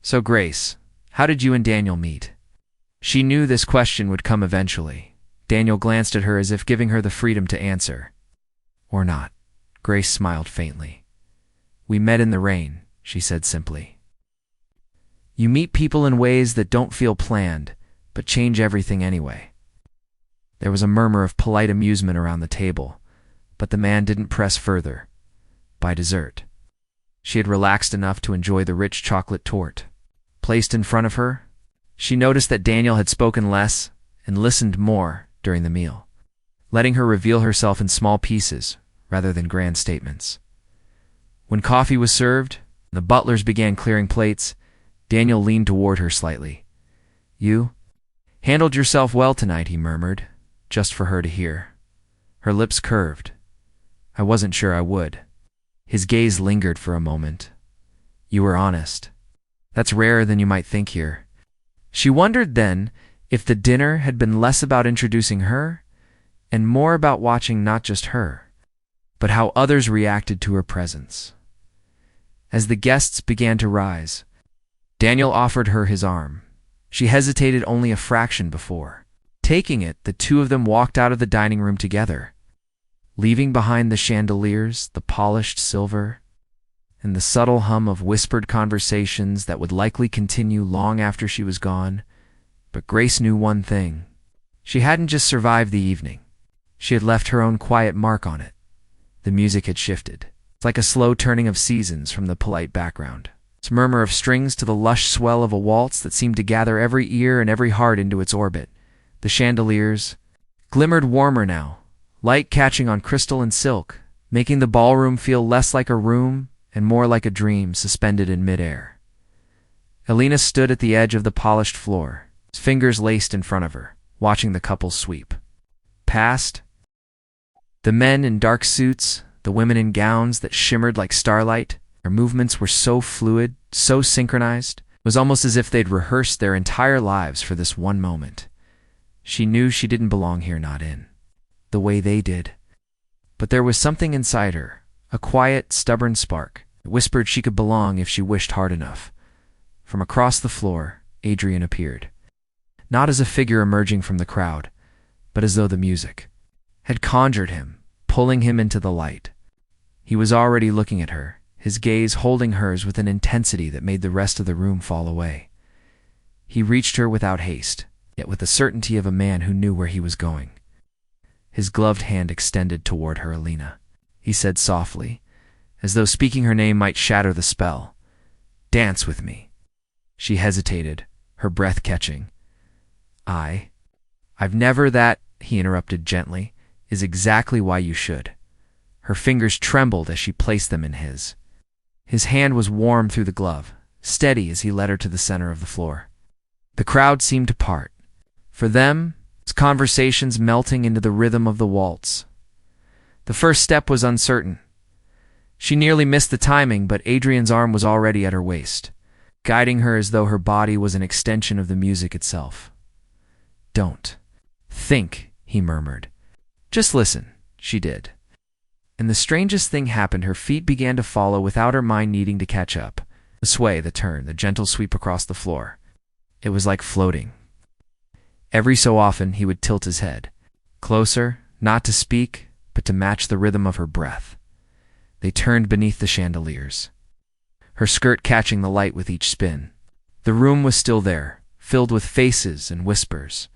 "So, Grace, how did you and Daniel meet?" She knew this question would come eventually. Daniel glanced at her as if giving her the freedom to answer. "Or not." Grace smiled faintly. "We met in the rain," she said simply. "You meet people in ways that don't feel planned, but change everything anyway." There was a murmur of polite amusement around the table, but the man didn't press further. By dessert, she had relaxed enough to enjoy the rich chocolate torte placed in front of her. She noticed that Daniel had spoken less and listened more during the meal, letting her reveal herself in small pieces rather than grand statements. When coffee was served, and the butlers began clearing plates, Daniel leaned toward her slightly. "You handled yourself well tonight," he murmured, just for her to hear. Her lips curved. "I wasn't sure I would." His gaze lingered for a moment. "You were honest. That's rarer than you might think here." She wondered then if the dinner had been less about introducing her and more about watching not just her, but how others reacted to her presence. As the guests began to rise, Daniel offered her his arm. She hesitated only a fraction before. Taking it, the two of them walked out of the dining room together, leaving behind the chandeliers, the polished silver, and the subtle hum of whispered conversations that would likely continue long after she was gone. But Grace knew one thing. She hadn't just survived the evening. She had left her own quiet mark on it. The music had shifted. It's like a slow turning of seasons from the polite background. Its murmur of strings to the lush swell of a waltz that seemed to gather every ear and every heart into its orbit. The chandeliers glimmered warmer now, light catching on crystal and silk, making the ballroom feel less like a room and more like a dream suspended in midair. Alina stood at the edge of the polished floor, his fingers laced in front of her, watching the couple sweep past. The men in dark suits, the women in gowns that shimmered like starlight. Their movements were so fluid, so synchronized. It was almost as if they'd rehearsed their entire lives for this one moment. She knew she didn't belong here, not in the way they did. But there was something inside her, a quiet, stubborn spark. It whispered she could belong if she wished hard enough. From across the floor, Adrian appeared. Not as a figure emerging from the crowd, but as though the music had conjured him, pulling him into the light. He was already looking at her, his gaze holding hers with an intensity that made the rest of the room fall away. He reached her without haste, yet with the certainty of a man who knew where he was going. His gloved hand extended toward her. Alina, he said softly, as though speaking her name might shatter the spell. Dance with me. She hesitated, her breath catching. I've never that, he interrupted gently, is exactly why you should. Her fingers trembled as she placed them in his. His hand was warm through the glove, steady as he led her to the center of the floor. The crowd seemed to part. For them, its conversations melting into the rhythm of the waltz. The first step was uncertain. She nearly missed the timing, but Adrian's arm was already at her waist, guiding her as though her body was an extension of the music itself. Don't think, he murmured. Just listen. She did. And the strangest thing happened. Her feet began to follow without her mind needing to catch up. The sway, the turn, the gentle sweep across the floor. It was like floating. Every so often he would tilt his head, closer, not to speak, but to match the rhythm of her breath. They turned beneath the chandeliers, her skirt catching the light with each spin. The room was still there, filled with faces and whispers.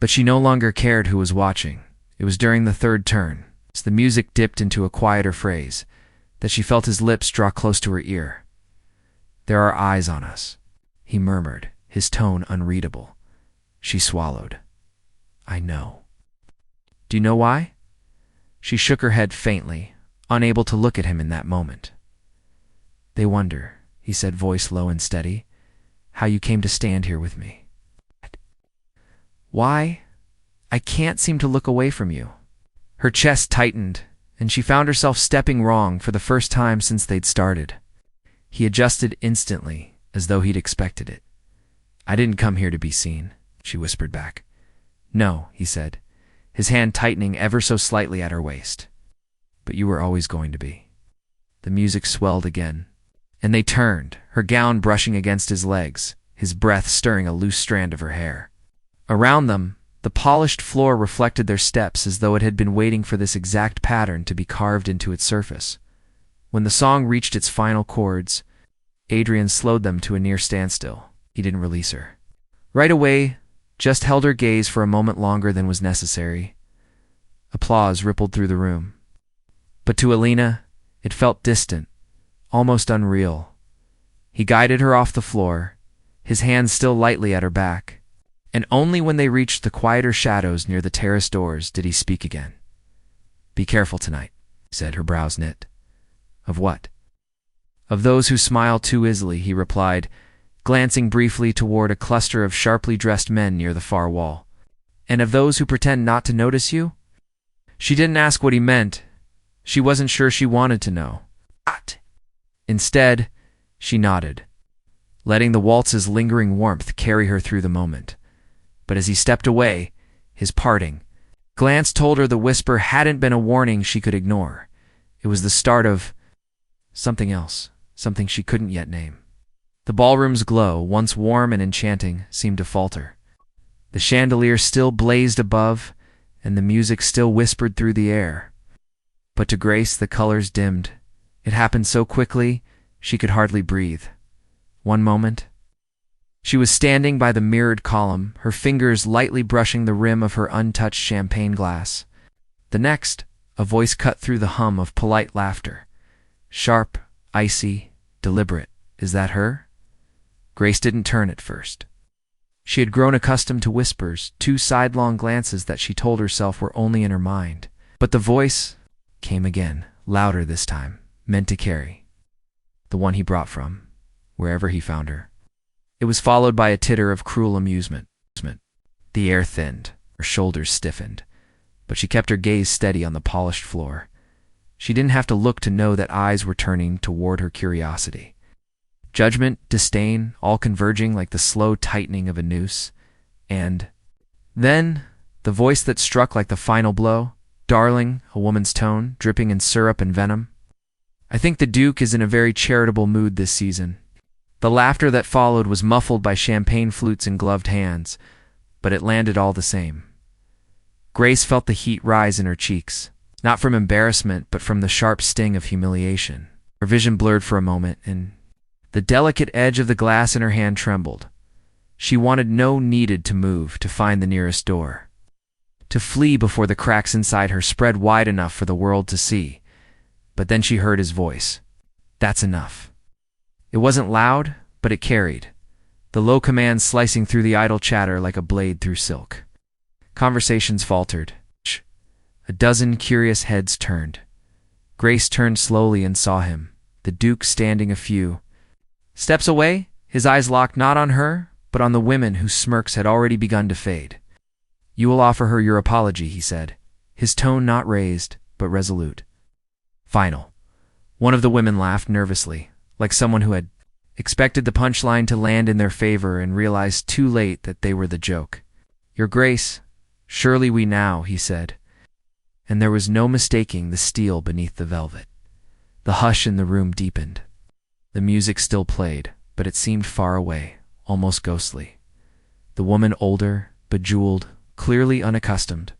But she no longer cared who was watching. It was during the third turn, as the music dipped into a quieter phrase, that she felt his lips draw close to her ear. There are eyes on us, he murmured, his tone unreadable. She swallowed. I know. Do you know why? She shook her head faintly, unable to look at him in that moment. They wonder, he said, voice low and steady, how you came to stand here with me. Why? I can't seem to look away from you. Her chest tightened, and she found herself stepping wrong for the first time since they'd started. He adjusted instantly, as though he'd expected it. I didn't come here to be seen, she whispered back. No, he said, his hand tightening ever so slightly at her waist. But you were always going to be. The music swelled again, and they turned, her gown brushing against his legs, his breath stirring a loose strand of her hair. Around them, the polished floor reflected their steps as though it had been waiting for this exact pattern to be carved into its surface. When the song reached its final chords, Adrian slowed them to a near standstill. He didn't release her right away, just held her gaze for a moment longer than was necessary. Applause rippled through the room. But to Alina, it felt distant, almost unreal. He guided her off the floor, his hand still lightly at her back, and only when they reached the quieter shadows near the terrace doors did he speak again. Be careful tonight, he said, her brows knit. Of what? Of those who smile too easily, he replied, glancing briefly toward a cluster of sharply dressed men near the far wall. And of those who pretend not to notice you? She didn't ask what he meant. She wasn't sure she wanted to know. Instead, she nodded, letting the waltz's lingering warmth carry her through the moment. But as he stepped away, his parting glance told her the whisper hadn't been a warning she could ignore. It was the start of something else, something she couldn't yet name. The ballroom's glow, once warm and enchanting, seemed to falter. The chandelier still blazed above, and the music still whispered through the air. But to Grace, the colors dimmed. It happened so quickly, she could hardly breathe. One moment, she was standing by the mirrored column, her fingers lightly brushing the rim of her untouched champagne glass. The next, a voice cut through the hum of polite laughter. Sharp, icy, deliberate. Is that her? Grace didn't turn at first. She had grown accustomed to whispers, two sidelong glances that she told herself were only in her mind. But the voice came again, louder this time, meant to carry. The one he brought from, wherever he found her. It was followed by a titter of cruel amusement. The air thinned, her shoulders stiffened, but she kept her gaze steady on the polished floor. She didn't have to look to know that eyes were turning toward her curiosity. Judgment, disdain, all converging like the slow tightening of a noose. And then, the voice that struck like the final blow. Darling, a woman's tone, dripping in syrup and venom. I think the Duke is in a very charitable mood this season. The laughter that followed was muffled by champagne flutes and gloved hands, but it landed all the same. Grace felt the heat rise in her cheeks, not from embarrassment, but from the sharp sting of humiliation. Her vision blurred for a moment, and the delicate edge of the glass in her hand trembled. She needed to move to find the nearest door, to flee before the cracks inside her spread wide enough for the world to see. But then she heard his voice. That's enough. It wasn't loud, but it carried, the low command slicing through the idle chatter like a blade through silk. Conversations faltered. A dozen curious heads turned. Grace turned slowly and saw him, the Duke standing a few steps away, his eyes locked not on her, but on the women whose smirks had already begun to fade. You will offer her your apology, he said, his tone not raised, but resolute. Final. One of the women laughed nervously, like someone who had expected the punchline to land in their favor and realized too late that they were the joke. Your Grace, surely we now, he said. And there was no mistaking the steel beneath the velvet. The hush in the room deepened. The music still played, but it seemed far away, almost ghostly. The woman, older, bejeweled, clearly unaccustomed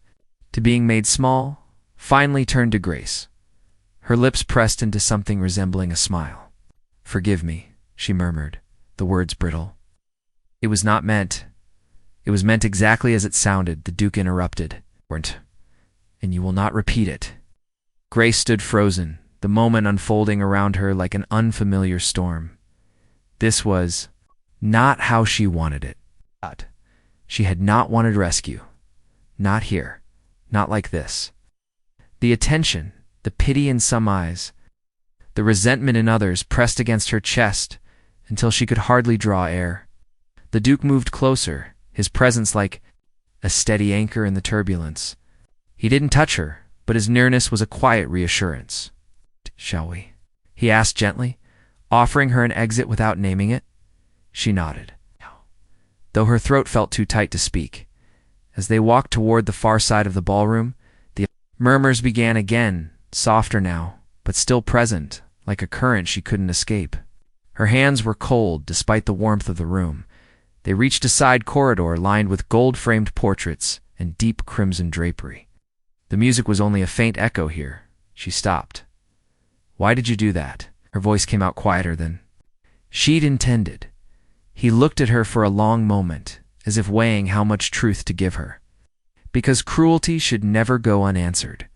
to being made small, finally turned to Grace. Her lips pressed into something resembling a smile. Forgive me, she murmured, the words brittle. It was meant exactly as it sounded, the Duke interrupted. And you will not repeat it. Grace stood frozen, the moment unfolding around her like an unfamiliar storm. This was not how she wanted it. She had not wanted rescue. Not here. Not like this. The attention, the pity in some eyes, the resentment in others pressed against her chest until she could hardly draw air. The Duke moved closer, his presence like a steady anchor in the turbulence. He didn't touch her, but his nearness was a quiet reassurance. Shall we? He asked gently, offering her an exit without naming it. She nodded, though her throat felt too tight to speak. As they walked toward the far side of the ballroom, the murmurs began again, softer now, but still present, like a current she couldn't escape. Her hands were cold despite the warmth of the room. They reached a side corridor lined with gold-framed portraits and deep crimson drapery. The music was only a faint echo here. She stopped. Why did you do that? Her voice came out quieter than she'd intended. He looked at her for a long moment, as if weighing how much truth to give her. Because cruelty should never go unanswered.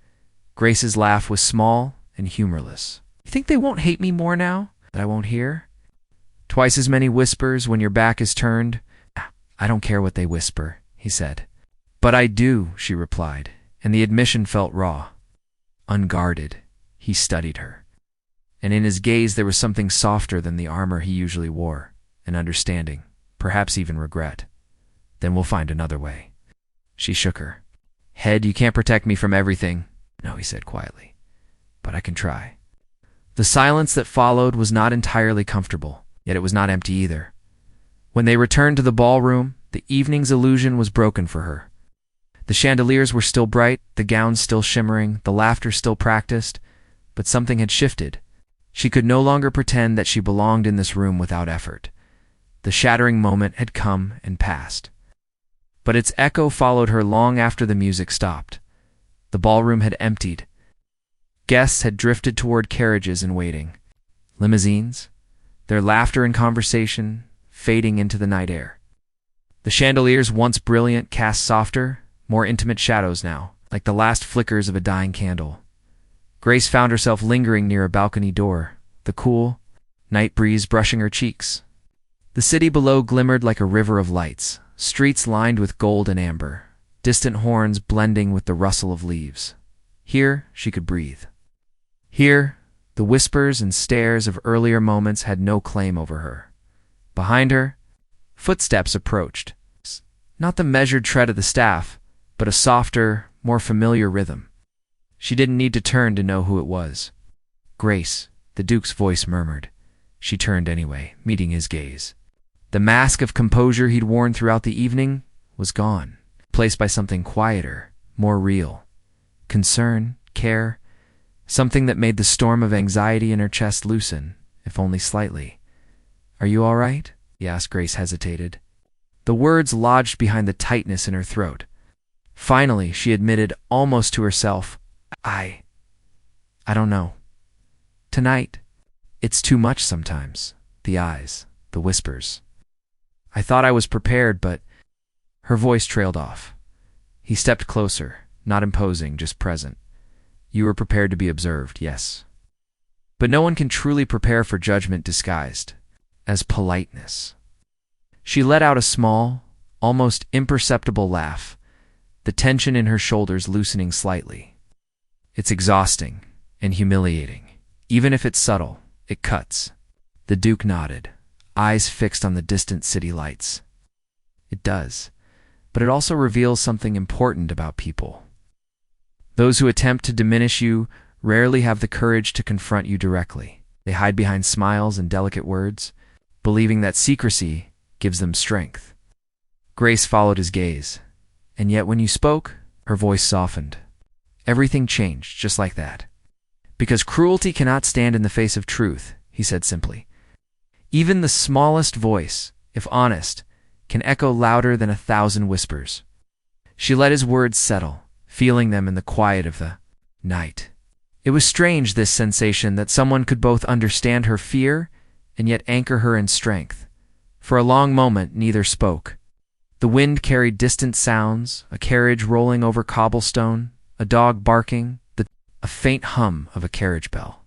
Grace's laugh was small and humorless. You think they won't hate me more now that I won't hear? Twice as many whispers when your back is turned. I don't care what they whisper, he said. But I do, she replied, and the admission felt raw. Unguarded, he studied her. And in his gaze there was something softer than the armor he usually wore, an understanding, perhaps even regret. Then we'll find another way. She shook her head. You can't protect me from everything. No, he said quietly, but I can try. The silence that followed was not entirely comfortable, yet it was not empty either. When they returned to the ballroom, the evening's illusion was broken for her. The chandeliers were still bright, the gowns still shimmering, the laughter still practiced, but something had shifted. She could no longer pretend that she belonged in this room without effort. The shattering moment had come and passed. But its echo followed her long after the music stopped. The ballroom had emptied. Guests had drifted toward carriages in waiting. Limousines, their laughter and conversation fading into the night air. The chandeliers, once brilliant, cast softer, more intimate shadows now. like the last flickers of a dying candle. Grace found herself lingering near a balcony door, the cool, night breeze brushing her cheeks. The city below glimmered like a river of lights, streets lined with gold and amber, distant horns blending with the rustle of leaves. Here, she could breathe. Here, the whispers and stares of earlier moments had no claim over her. Behind her, footsteps approached. Not the measured tread of the staff, but a softer, more familiar rhythm. She didn't need to turn to know who it was. Grace, the Duke's voice murmured. She turned anyway, meeting his gaze. The mask of composure he'd worn throughout the evening was gone, replaced by something quieter, more real. Concern, care, something that made the storm of anxiety in her chest loosen, if only slightly. "Are you all right?" he asked. Grace hesitated. The words lodged behind the tightness in her throat. Finally, she admitted, almost to herself, I don't know. Tonight, it's too much sometimes. The eyes, the whispers. I thought I was prepared, but..." Her voice trailed off. He stepped closer, not imposing, just present. "You were prepared to be observed, yes. But no one can truly prepare for judgment disguised as politeness." She let out a small, almost imperceptible laugh, the tension in her shoulders loosening slightly. "It's exhausting and humiliating. Even if it's subtle, it cuts." The Duke nodded, eyes fixed on the distant city lights. "It does, but it also reveals something important about people. Those who attempt to diminish you rarely have the courage to confront you directly. They hide behind smiles and delicate words, believing that secrecy gives them strength." Grace followed his gaze. "And yet when you spoke," her voice softened. "Everything changed, just like that. Because cruelty cannot stand in the face of truth," he said simply. "Even the smallest voice, if honest, can echo louder than 1,000 whispers." She let his words settle, feeling them in the quiet of the night. It was strange, this sensation that someone could both understand her fear and yet anchor her in strength. For a long moment, neither spoke. The wind carried distant sounds, a carriage rolling over cobblestone, a dog barking, a faint hum of a carriage bell.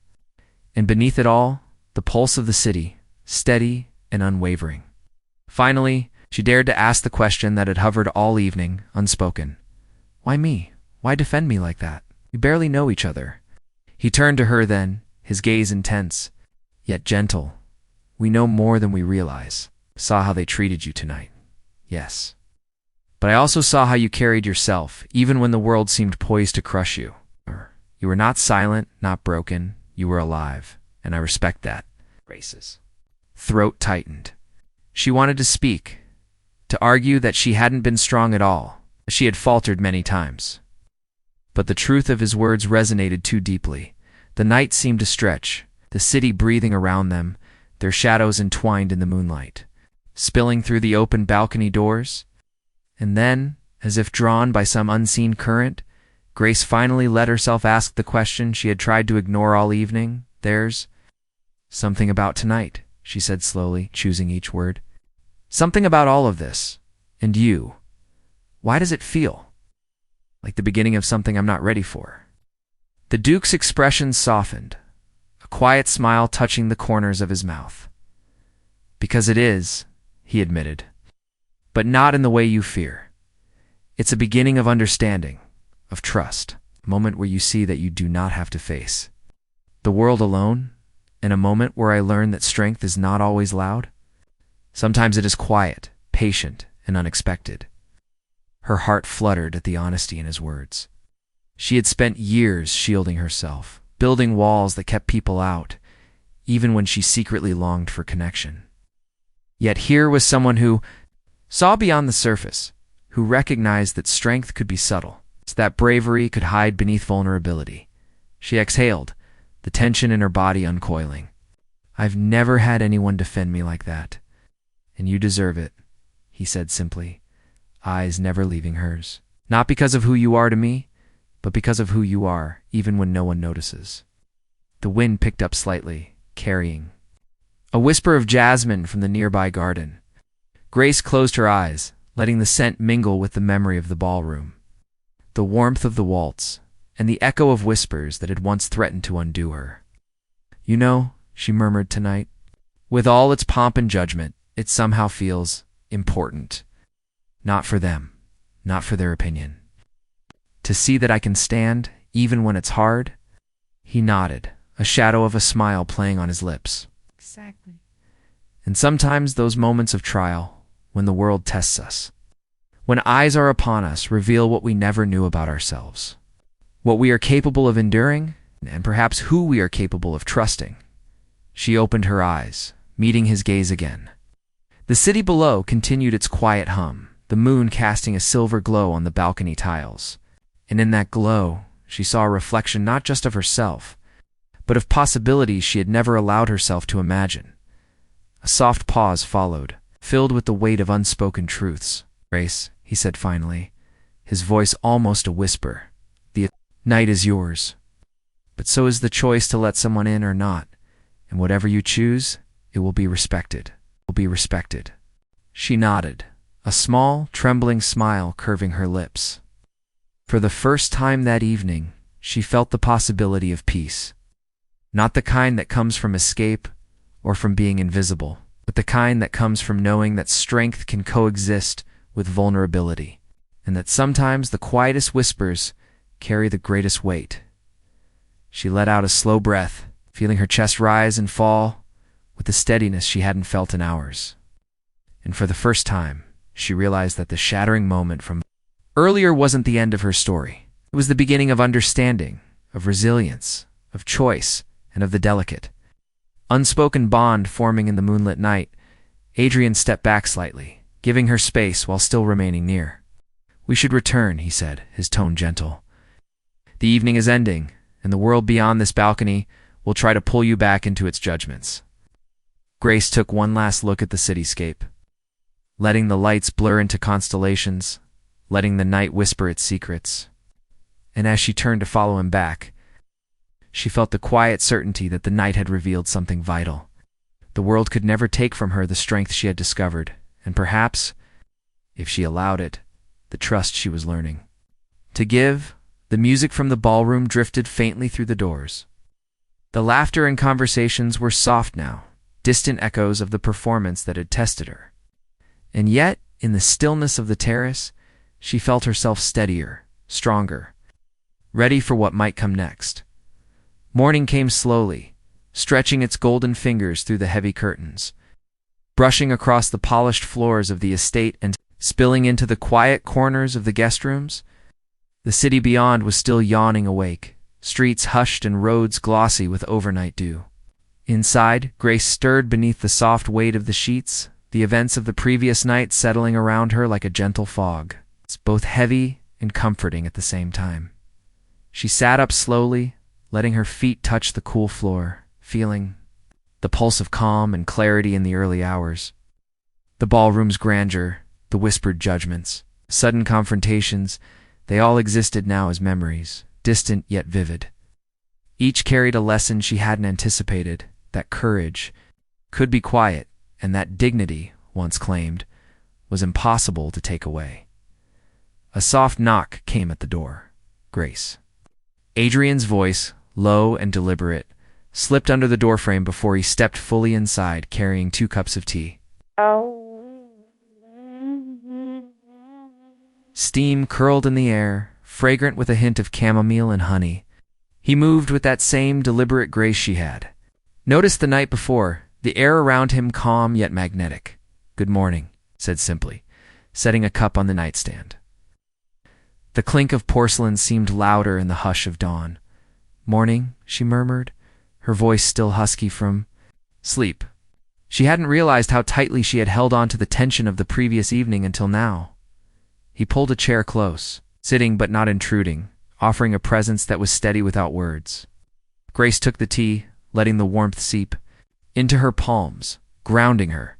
And beneath it all, the pulse of the city, steady and unwavering. Finally, she dared to ask the question that had hovered all evening, unspoken. "Why me? Why defend me like that? We barely know each other." He turned to her then, his gaze intense, yet gentle. "We know more than we realize. Saw how they treated you tonight. Yes. But I also saw how you carried yourself, even when the world seemed poised to crush you. You were not silent, not broken. You were alive, and I respect that." Grace's throat tightened. She wanted to speak, to argue that she hadn't been strong at all, that she had faltered many times. But the truth of his words resonated too deeply. The night seemed to stretch, the city breathing around them, their shadows entwined in the moonlight, spilling through the open balcony doors. And then, as if drawn by some unseen current, Grace finally let herself ask the question she had tried to ignore all evening. "There's something about tonight," she said slowly, choosing each word. "Something about all of this. And you. Why does it feel like the beginning of something I'm not ready for?" The Duke's expression softened, a quiet smile touching the corners of his mouth. "Because it is," he admitted. "But not in the way you fear. It's a beginning of understanding, of trust, a moment where you see that you do not have to face the world alone, and a moment where I learn that strength is not always loud. Sometimes it is quiet, patient, and unexpected." Her heart fluttered at the honesty in his words. She had spent years shielding herself, building walls that kept people out, even when she secretly longed for connection. Yet here was someone who saw beyond the surface, who recognized that strength could be subtle, that bravery could hide beneath vulnerability. She exhaled, the tension in her body uncoiling. "I've never had anyone defend me like that. And you deserve it," he said simply, eyes never leaving hers. "Not because of who you are to me, but because of who you are, even when no one notices." The wind picked up slightly, carrying a whisper of jasmine from the nearby garden. Grace closed her eyes, letting the scent mingle with the memory of the ballroom. the warmth of the waltz, and the echo of whispers that had once threatened to undo her. "You know," she murmured tonight, "with all its pomp and judgment, it somehow feels important. Not for them, not for their opinion. To see that I can stand, even when it's hard." He nodded, a shadow of a smile playing on his lips. "Exactly. And sometimes those moments of trial, when the world tests us, when eyes are upon us, reveal what we never knew about ourselves, what we are capable of enduring, and perhaps who we are capable of trusting." She opened her eyes, meeting his gaze again. The city below continued its quiet hum, the moon casting a silver glow on the balcony tiles. And in that glow, she saw a reflection not just of herself, but of possibilities she had never allowed herself to imagine. A soft pause followed, filled with the weight of unspoken truths. "Grace," he said finally, his voice almost a whisper, "the night is yours. But so is the choice to let someone in or not, and whatever you choose, it will be respected. She nodded, a small, trembling smile curving her lips. For the first time that evening, she felt the possibility of peace. Not the kind that comes from escape or from being invisible, but the kind that comes from knowing that strength can coexist with vulnerability, and that sometimes the quietest whispers carry the greatest weight. She let out a slow breath, feeling her chest rise and fall with a steadiness she hadn't felt in hours. And for the first time, she realized that the shattering moment from earlier wasn't the end of her story. It was the beginning of understanding, of resilience, of choice, and of the delicate, unspoken bond forming in the moonlit night. Adrian stepped back slightly, giving her space while still remaining near. "We should return," he said, his tone gentle. "The evening is ending, and the world beyond this balcony will try to pull you back into its judgments." Grace took one last look at the cityscape, letting the lights blur into constellations, letting the night whisper its secrets. And as she turned to follow him back, she felt the quiet certainty that the night had revealed something vital. The world could never take from her the strength she had discovered, and perhaps, if she allowed it, the trust she was learning to give. The music from the ballroom drifted faintly through the doors. The laughter and conversations were soft now, distant echoes of the performance that had tested her. And yet, in the stillness of the terrace, she felt herself steadier, stronger, ready for what might come next. Morning came slowly, stretching its golden fingers through the heavy curtains, brushing across the polished floors of the estate and spilling into the quiet corners of the guest rooms. The city beyond was still yawning awake, streets hushed and roads glossy with overnight dew. Inside, Grace stirred beneath the soft weight of the sheets, the events of the previous night settling around her like a gentle fog. It's both heavy and comforting at the same time. She sat up slowly, letting her feet touch the cool floor, feeling the pulse of calm and clarity in the early hours. The ballroom's grandeur, the whispered judgments, sudden confrontations, they all existed now as memories, distant yet vivid. Each carried a lesson she hadn't anticipated, that courage could be quiet, and that dignity, once claimed, was impossible to take away. A soft knock came at the door. "Grace." Adrian's voice, low and deliberate, slipped under the doorframe before he stepped fully inside, carrying 2 cups of tea. Steam curled in the air, fragrant with a hint of chamomile and honey. He moved with that same deliberate grace she had noticed the night before, the air around him calm yet magnetic. "Good morning," said simply, setting a cup on the nightstand. The clink of porcelain seemed louder in the hush of dawn. "Morning," she murmured, her voice still husky from sleep. She hadn't realized how tightly she had held on to the tension of the previous evening until now. He pulled a chair close, sitting but not intruding, offering a presence that was steady without words. Grace took the tea, letting the warmth seep into her palms, grounding her.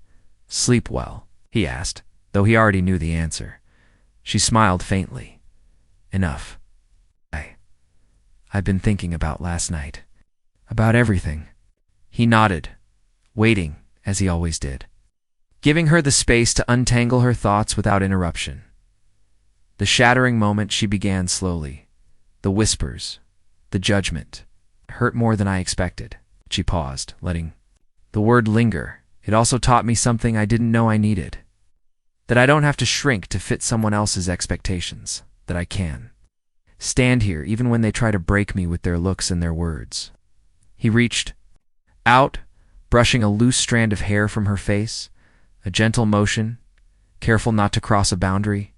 "Sleep well?" he asked, though he already knew the answer. She smiled faintly. "Enough. I've been thinking about last night. About everything." He nodded, waiting, as he always did, giving her the space to untangle her thoughts without interruption. The shattering moment she began slowly. The whispers, the judgment, hurt more than I expected. She paused, letting the word linger. It also taught me something I didn't know I needed. That I don't have to shrink to fit someone else's expectations. That I can stand here even when they try to break me with their looks and their words. He reached out, brushing a loose strand of hair from her face, a gentle motion, careful not to cross a boundary.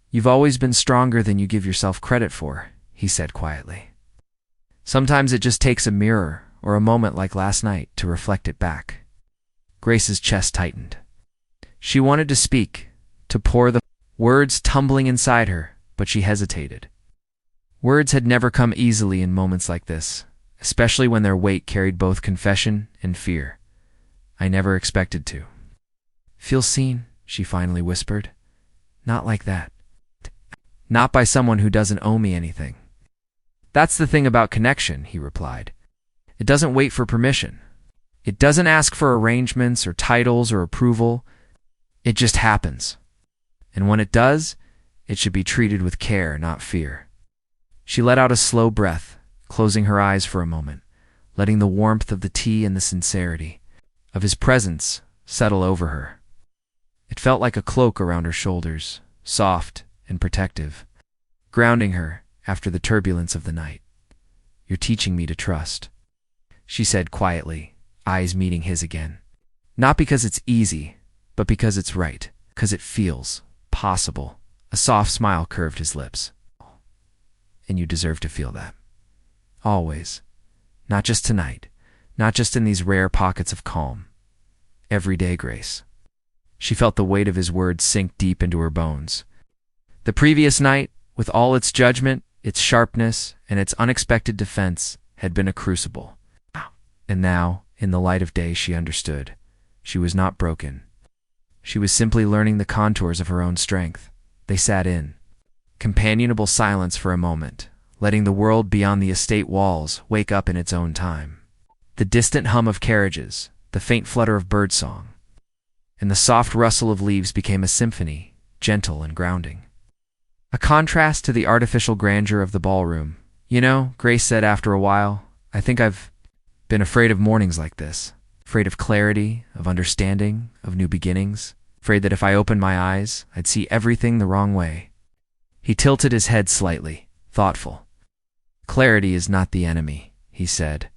"You've always been stronger than you give yourself credit for," he said quietly. "Sometimes it just takes a mirror or a moment like last night to reflect it back." Grace's chest tightened. She wanted to speak, to pour the words tumbling inside her, but she hesitated. Words had never come easily in moments like this, especially when their weight carried both confession and fear. "I never expected to." "Feel seen," she finally whispered. "Not like that. Not by someone who doesn't owe me anything." "That's the thing about connection," he replied. "It doesn't wait for permission. It doesn't ask for arrangements or titles or approval. It just happens. And when it does, it should be treated with care, not fear." She let out a slow breath, closing her eyes for a moment, letting the warmth of the tea and the sincerity of his presence settle over her. It felt like a cloak around her shoulders, soft and protective, grounding her after the turbulence of the night. "You're teaching me to trust," she said quietly, eyes meeting his again. "Not because it's easy, but because it's right, because it feels possible." A soft smile curved his lips. "And you deserve to feel that. Always. Not just tonight. Not just in these rare pockets of calm. Every day, Grace." She felt the weight of his words sink deep into her bones. The previous night, with all its judgment, its sharpness, and its unexpected defense, had been a crucible. And now, in the light of day, she understood. She was not broken. She was simply learning the contours of her own strength. They sat in companionable silence for a moment, letting the world beyond the estate walls wake up in its own time. The distant hum of carriages, the faint flutter of birdsong, and the soft rustle of leaves became a symphony, gentle and grounding. A contrast to the artificial grandeur of the ballroom. "You know," Grace said after a while, "I think I've been afraid of mornings like this. Afraid of clarity, of understanding, of new beginnings. Afraid that if I opened my eyes, I'd see everything the wrong way." He tilted his head slightly, thoughtful. "Clarity is not the enemy," he said.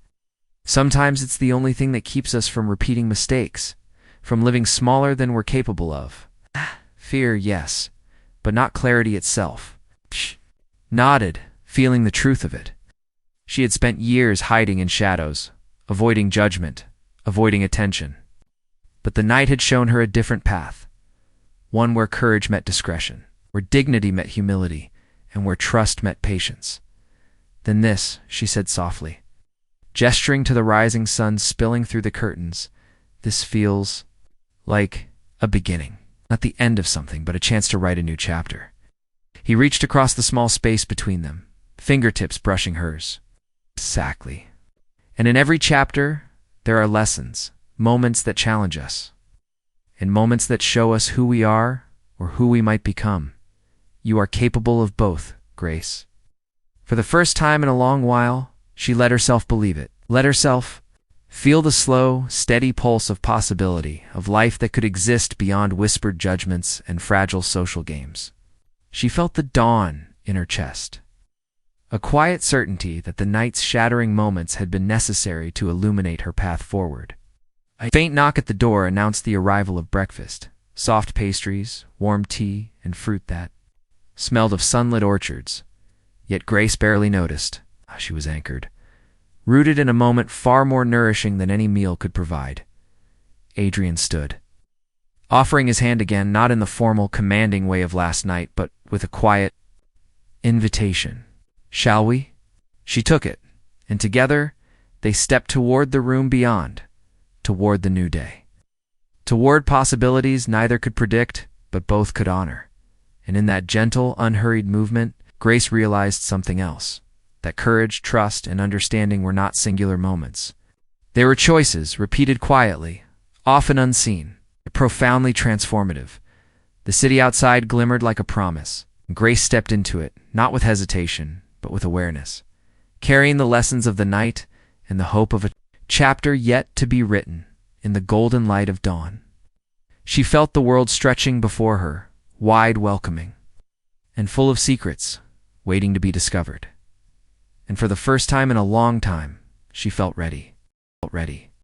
"Sometimes it's the only thing that keeps us from repeating mistakes, from living smaller than we're capable of. Fear, yes, but not clarity itself." She nodded, feeling the truth of it. She had spent years hiding in shadows, avoiding judgment, avoiding attention. But the night had shown her a different path, one where courage met discretion, where dignity met humility, and where trust met patience. "Then this," she said softly, gesturing to the rising sun spilling through the curtains, "this feels like a beginning. Not the end of something, but a chance to write a new chapter." He reached across the small space between them, fingertips brushing hers. "Exactly. And in every chapter, there are lessons, moments that challenge us, and moments that show us who we are or who we might become. You are capable of both, Grace." For the first time in a long while, she let herself believe it, let herself feel the slow, steady pulse of possibility, of life that could exist beyond whispered judgments and fragile social games. She felt the dawn in her chest, a quiet certainty that the night's shattering moments had been necessary to illuminate her path forward. A faint knock at the door announced the arrival of breakfast, soft pastries, warm tea, and fruit that smelled of sunlit orchards. Yet Grace barely noticed. She was anchored, rooted in a moment far more nourishing than any meal could provide. Adrian stood, offering his hand again, not in the formal, commanding way of last night, but with a quiet invitation. "Shall we?" She took it, and together they stepped toward the room beyond, toward the new day, toward possibilities neither could predict, but both could honor. And in that gentle, unhurried movement, Grace realized something else, that courage, trust, and understanding were not singular moments. They were choices, repeated quietly, often unseen, profoundly transformative. The city outside glimmered like a promise, Grace stepped into it, not with hesitation, but with awareness, carrying the lessons of the night and the hope of a chapter yet to be written in the golden light of dawn. She felt the world stretching before her, wide, welcoming, and full of secrets waiting to be discovered. And for the first time in a long time, she felt ready.